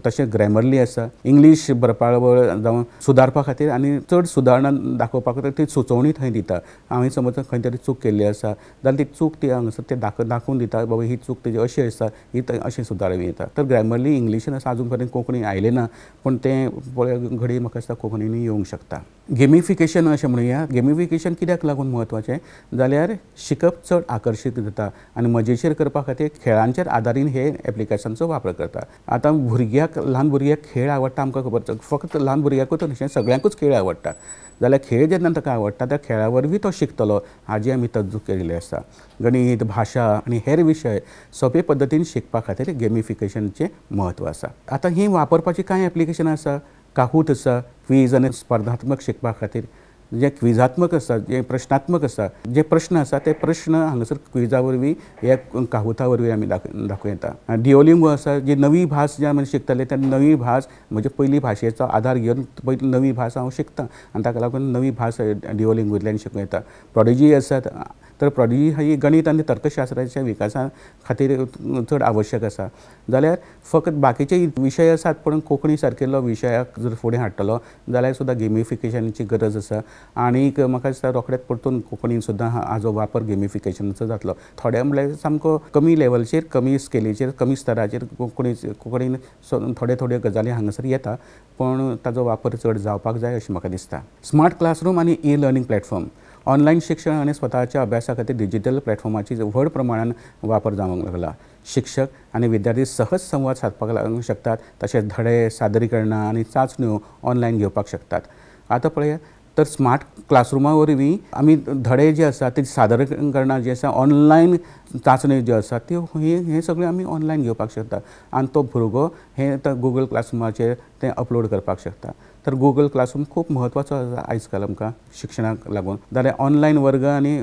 तशें ग्रॅमरली आसा, इंग्लीश बरपावळ जावं सुदारपा खातीर आनी चड सुदारणा दाखोवपा खातीर ती सुचोवणी थंय दिता. हांवें समज खंय तरी चूक केल्ली आसा जाल्यार ती चूक ती हांगासर ते दाखोवन दिता, बाबा ही चूक तेजी अशी आसा, ही अशें सुदारवी येता. तर ग्रॅमरली इंग्लिशीन आसा, अजून पर्यंत कोंकणी आयलें ना, पूण तें पळय घडी म्हाका दिसता कोंकणीनूय येवंक शकता. गेमिफिकेशन अशें म्हणुया. गेमिफिकेशन कित्याक लागून म्हत्वाचें जाल्यार शिकप चड आकर्शीत जाता आनी मजेशीर करपा खातीर खेळांचेर आदारीत हे एप्लिकेशनचो वापर करता. आतां ल्हान भुरग्याक खेळ आवडटा आमकां खबर, फकत ल्हान भुरग्याकूच न्हय, सगळ्यांकूच खेळ आवडटा. जाल्यार खेळ जेन्ना ताका आवडटा त्या खेळा वरवीं तो शिकतलो हाजी आमी तजवीज केल्ली आसा. गणीत, भाशा आनी हेर विशय सोंपे पद्दतीन शिकपा खातीर गेमिफिकेशनचें म्हत्व आसा. आतां ही वापरपाची कांय एप्लिकेशनां आसा. काहूट आसा, क्वीज आनी स्पर्धात्मक शिकपा खातीर. जे क्विजात्मक आसा जे प्रश्नात्मक आसा जे प्रश्न आसा ते प्रश्न हांगासर क्विजा वरवीं हे काहुता वरवीं आमी दाखोवं येता. डिओलिंगो आसा जी नवी भास जे आमी शिकतले ते नवी भास म्हणजे पयली भाशेचो आधार घेवन पयली नवी भास हांव शिकता आनी ताका लागून नवी भास डिओलिंगोंतल्यान शिकूं येता. प्रॉडिजी आसात तर प्रॉडिजी ही गणित आनी तर्कशास्त्राच्या विकासा खातीर चड आवश्यक आसा. जाल्यार फकत बाकीचे विशय आसात पूण कोंकणी सारकेलो विशयाक जर फुडें हाडटलो जाल्यार सुद्दां गेमिफिकेशनाची गरज आसा. आनीक म्हाका दिसता रोखडेंच परतून कोंकणीन सुद्दां हाजो वापर गेमिफिकेशनाचो जातलो. थोड्या म्हणल्यार सामको कमी लेवलचेर कमी स्केलीचेर कमी स्तराचेर कोंकणीन थोड्यो गजाली हांगासर येता पूण ताजो वापर चड जावपाक जाय अशें म्हाका दिसता. स्मार्ट क्लासरूम आनी ई लर्निंग प्लॅटफॉर्म ऑनलायन शिक्षण आनी स्वताच्या अभ्यासा खातीर डिजिटल प्लॅटफॉर्माची व्हड प्रमाणान वापर जावंक लागला. शिक्षक आनी विद्यार्थी सहज संवाद सादपाक लागूंक शकतात. तशेंच धडे सादरीकरणां आनी चांचण्यो ऑनलायन घेवपाक शकतात. आतां पळया तर स्मार्ट क्लासरुमा वरवीं आमी धडे जे आसा ते सादरीकरणां जी आसा ऑनलायन चांचण्यो ज्यो आसा त्यो हे सगळें आमी ऑनलायन घेवपाक शकता आनी तो भुरगो हे गुगल क्लासरुमाचेर ते अपलोड करपाक शकता. तर गुगल क्लासरूम खूब म्हत्वाचो आसा आयज काल आमकां शिक्षणाक लागून. जाल्यार ऑनलायन वर्ग आनी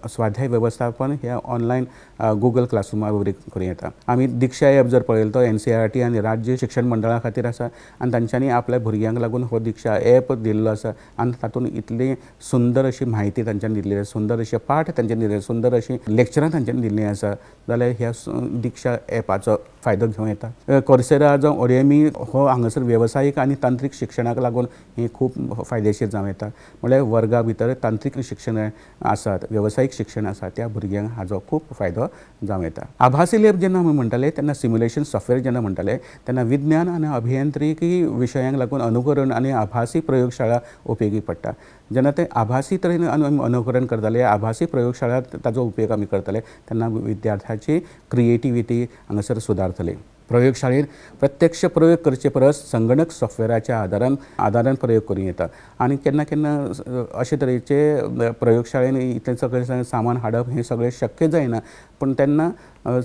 स्वाध्याय वेवस्थापन हे ऑनलायन गुगल क्लासरुमा वरवीं करूं येता. आमी दिक्षा एप जर पळयलो तो NCERT आनी राज्य शिक्षण मंडळा खातीर आसा आनी तांच्यांनी आपल्या भुरग्यांक लागून हो दिक्षा एप दिल्लो आसा आनी तातूंत इतली सुंदर अशी म्हायती तांच्यांनी दिल्ली आसा, सुंदर अशे पाठ तांच्यांनी दिल्ले, सुंदर अशी लेक्चरां तांच्यांनी दिल्लीं आसा. जाल्यार ह्या दिक्षा एपाचो फायदो घेवं येता. कोर्सेरा जावं ओडेमी हो हांगासर वेवसायीक आनी तांत्रीक शिक्षणाक लागून ही खूब फायदेशीर जावं येता. म्हळ्यार वर्गा भितर तांत्रीक शिक्षण आसात, वेवसायीक शिक्षण आसा त्या भुरग्यांक हाजो खूब फायदो जावं येता. आभासी लॅब जेन्ना आमी म्हणटाले तेन्ना सिम्युलेशन सॉफ्टवेअर जेन्ना म्हणटाले तेन्ना विज्ञान आनी अभियांत्रिकी विशयांक लागून अनुकरण आनी आभासी प्रयोगशाळा उपेगी पडटा. जेन्ना ते आभासी तरेन अनुकरण करताले, आभासी प्रयोगशाळा ताजो उपेग आमी करताले तेन्ना विद्यार्थ्याची क्रिएटिविटी हांगासर सुदारतली. प्रयोगशाळेंत प्रत्यक्ष प्रयोग करचे परस संगणक सॉफ्टवेअराच्या आदारान प्रयोग करूं येता. आनी केन्ना केन्ना अशे तरेचे प्रयोगशाळेन इतलें सगळें सामान हाडप हें सगळें शक्य जायना पूण तेन्ना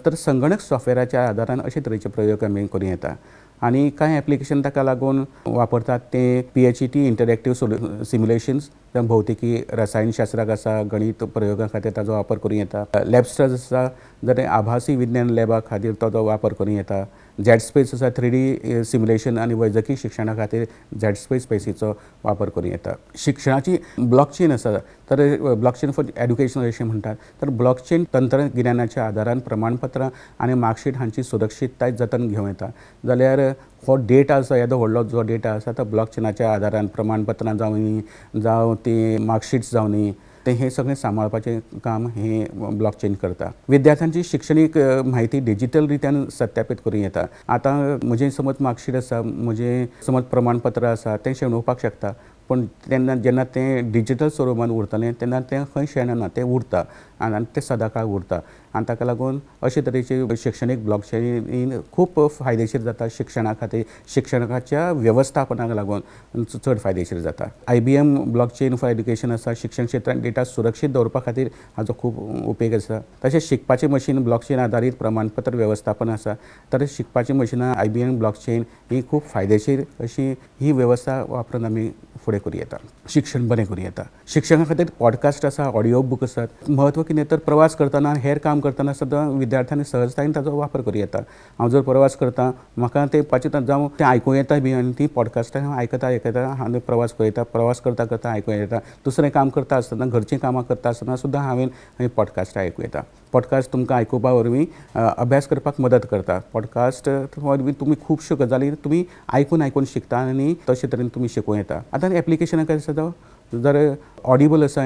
तर संगणक सॉफ्टवेअराच्या आदारान अशे तरेचे प्रयोग आमी करूं येता. आनी कांय एप्लिकेशन ताका लागून वापरतात ते PHET इंटरॅक्टीव सिम्युलेशन्स भौतिकी रसायनशास्त्राक आसा, गणित प्रयोगा खातीर ताजो वापर करूं येता. लॅबस्टर्स आसा जाल्यार आभासी विज्ञान लॅबा खातीर ताजो वापर करूं येता. झॅड स्पेस आसा 3D सिम्युलेशन आनी वैजकी शिक्षणा खातीर झॅड स्पेसीचो वापर करूं येता. शिक्षणाची ब्लॉकचेन आसा तर ब्लॉकचेन फॉर एड्युकेशन अशें म्हणटात. तर ब्लॉकचेन तंत्रज्ञानाच्या आदारान प्रमाणपत्रां आनी मार्कशीट हांची सुरक्षीतताय जतन घेवं येता. जाल्यार हो डेटा आसा येदो व्हडलो जो डेटा आसा तो ब्लॉकचेनाच्या आदारान प्रमाणपत्रां जावं ती मार्कशीट्स जावं ते हे सगळें सांबाळपाचें काम हे ब्लॉकचेन करता. विद्यार्थ्यांची शिक्षणीक म्हायती डिजिटल रित्यान सत्यापीत करूं येता. आतां म्हजें समज मार्कशीट आसा, म्हजें समज प्रमाणपत्र आसा तें शेणोवपाक शकता पूण तेन्ना जेन्ना तें डिजिटल स्वरुपान उरतलें तेन्ना तें खंय शेणना, तें उरता आनी तें सदां काळ उरता. आनी ताका लागून अशे तरेचे शिक्षणीक ब्लॉकचेन खूब फायदेशीर जाता शिक्षणा खातीर, शिक्षणाच्या वेवस्थापनाक लागून चड फायदेशीर जाता. IBM ब्लॉकचेन फॉर एड्युकेशन आसा, शिक्षण क्षेत्रांत डेटा सुरक्षीत दवरपा खातीर हाजो खूब उपेग आसा. तशेंच शिकपाचें मशीन ब्लॉकचेन आदारीत प्रमाणपत्र वेवस्थापन आसा. तर शिकपाचीं मशिनां IBM ब्लॉकचेन ही खूब फायदेशीर अशी ही वेवस्था वापरून आमी फुडें करूं येता. शिक्षण बरें करूं येता. शिक्षणा खातीर पॉडकास्ट आसा, ऑडियो बूक आसात. म्हत्व कितें तर प्रवास करतना हेर काम करतना सुद्दां विद्यार्थ्यांनी सहजतायेन ताजो वापर करूं येता. हांव जर प्रवास करतां म्हाका तें पाचितां जावं तें आयकूं येता बी आनी ती पॉडकास्टां हांव आयकता हांव प्रवास करता, प्रवास करता करता आयकूं येता. दुसरें काम करता आसतना, घरचीं कामां करता आसतना सुद्दां हांवें पॉडकास्टां आयकूं येता. पॉडकास्ट तुमकां आयकुपा वरवीं अभ्यास करपाक मदत करता. पॉडकास्ट वरवीं तुमी खुबश्यो गजाली तुमी आयकून शिकता आनी तशे तरेन तुमी शिकूं येता. आतां एप्लिकेशनां कशें आसा जर ऑडिबल आसा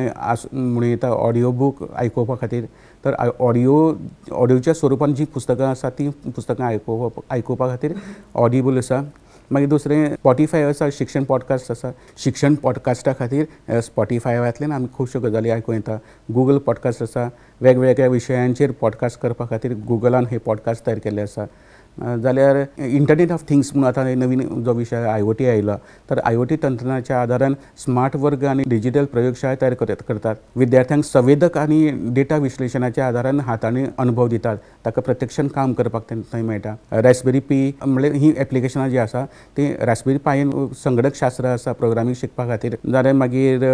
म्हणून येता ऑडियो बूक आयकुपा खातीर. तर ऑडियोच्या स्वरुपान जीं पुस्तकां आसा तीं पुस्तकां आयकुपा खातीर ऑडिबल आसा. मागीर दुसरें स्पॉटिफाय आसा, शिक्षण पॉडकास्ट आसा. शिक्षण पॉडकास्टा खातीर स्पॉटिफायातल्यान आमी खुबश्यो गजाली आयकूं येता. गुगल पॉडकास्ट आसा, वेगवेगळ्या विशयांचेर पॉडकास्ट करपा खातीर गुगलान हे पॉडकास्ट तयार केल्ले आसा. जाल्यार इंटरनेट ऑफ थिंग्स म्हणून आतां नवीन जो विशय IoT आयला, तर IoT तंत्रज्ञानाच्या आदारान स्मार्ट वर्ग आनी डिजिटल प्रयोगशाळा तयार करतात. विद्यार्थ्यांक संवेदक आनी डेटा विश्लेशनाच्या आदारान हाताळणी अनुभव दितात. ताका प्रत्यक्षान काम करपाक थंय मेळटा. रास्पबेरी पी म्हणल्यार ही एप्लिकेशनां जी आसा ती रास्पबेरी पायन संगणक शास्त्र आसा प्रोग्रामींग शिकपा खातीर. जाल्यार मागीर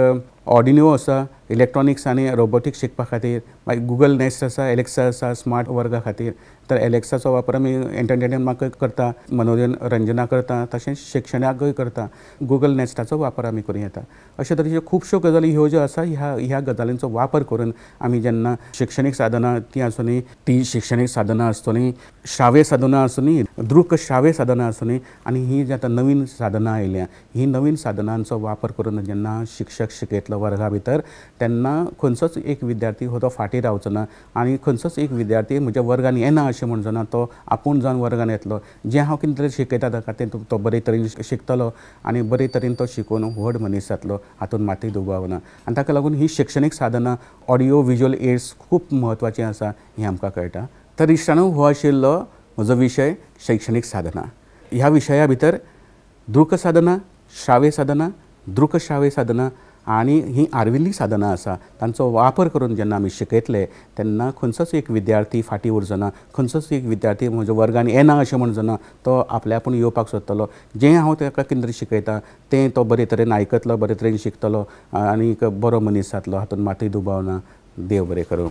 ऑर्डिनो आसा इलेक्ट्रॉनिक्स आनी रोबोटिक्स शिकपा खातीर. मागीर गुगल नेस्ट आसा, एलेक्सा आसा स्मार्ट वर्गा खातीर. तर एलेक्साचो वापर आमी एंटरटेनमेंट करता, मनोरंजना करता, तशेंच शिक्षणाकूय करता. गुगल नेस्टाचो वापर आमी करूं येता. अशे तरेच्यो खुबश्यो गजाली ह्यो ज्यो आसा ह्या गजालींचो वापर करून आमी जेन्ना शिक्षणीक साधनां ती आसूनी, ती शिक्षणीक साधनां आसतलीं, श्राव्य साधनां आसूनी, दृक श्राव्य साधनां आसूनी, आनी ही जी आतां नवीन साधनां आयल्या, ही नवीन साधनांचो वापर करून जेन्ना शिक्षक शिकयतलो वर्गा भितर, तेन्ना खंयचोच एक विद्यार्थी हो तो फाटीं रावचो ना आनी खंयचोच एक विद्यार्थी म्हज्या वर्गान येना अशें म्हणचो ना. तो आपूण जावन वर्गान येतलो. जें हांव कितें तरी शिकयता ताका तें तो बरे तरेन शिकतलो आनी बरे तरेन तो शिकून व्हड मनीस जातलो. हातूंत मातूय दुबाव ना. आनी ताका लागून ही शिक्षणीक साधनां ऑडियो विज्युअल एड्स खूब म्हत्वाचीं आसा हें आमकां कळटा. तर इश्टानो, हो आशिल्लो म्हजो विशय शैक्षणीक साधनां. ह्या विशया भितर दृक साधनां, श्राव्य साधनां, दृक श्राव्य साधनां आनी ही आर्विल्लीं साधनां आसा तांचो वापर करून जेन्ना आमी शिकयतले तेन्ना खंयचोच एक विद्यार्थी फाटीं उरचो ना. खंयचोच एक विद्यार्थी म्हज्या वर्गान येना अशें म्हणचो ना. तो आपल्या आपूण येवपाक सोदतलो. जें हांव ताका कितें तरी शिकयतां तें तो बरे तरेन आयकतलो, बरे तरेन शिकतलो आनी बरो मनीस जातलो. हातूंत मातूय दुबाव ना. देव बरें करूं.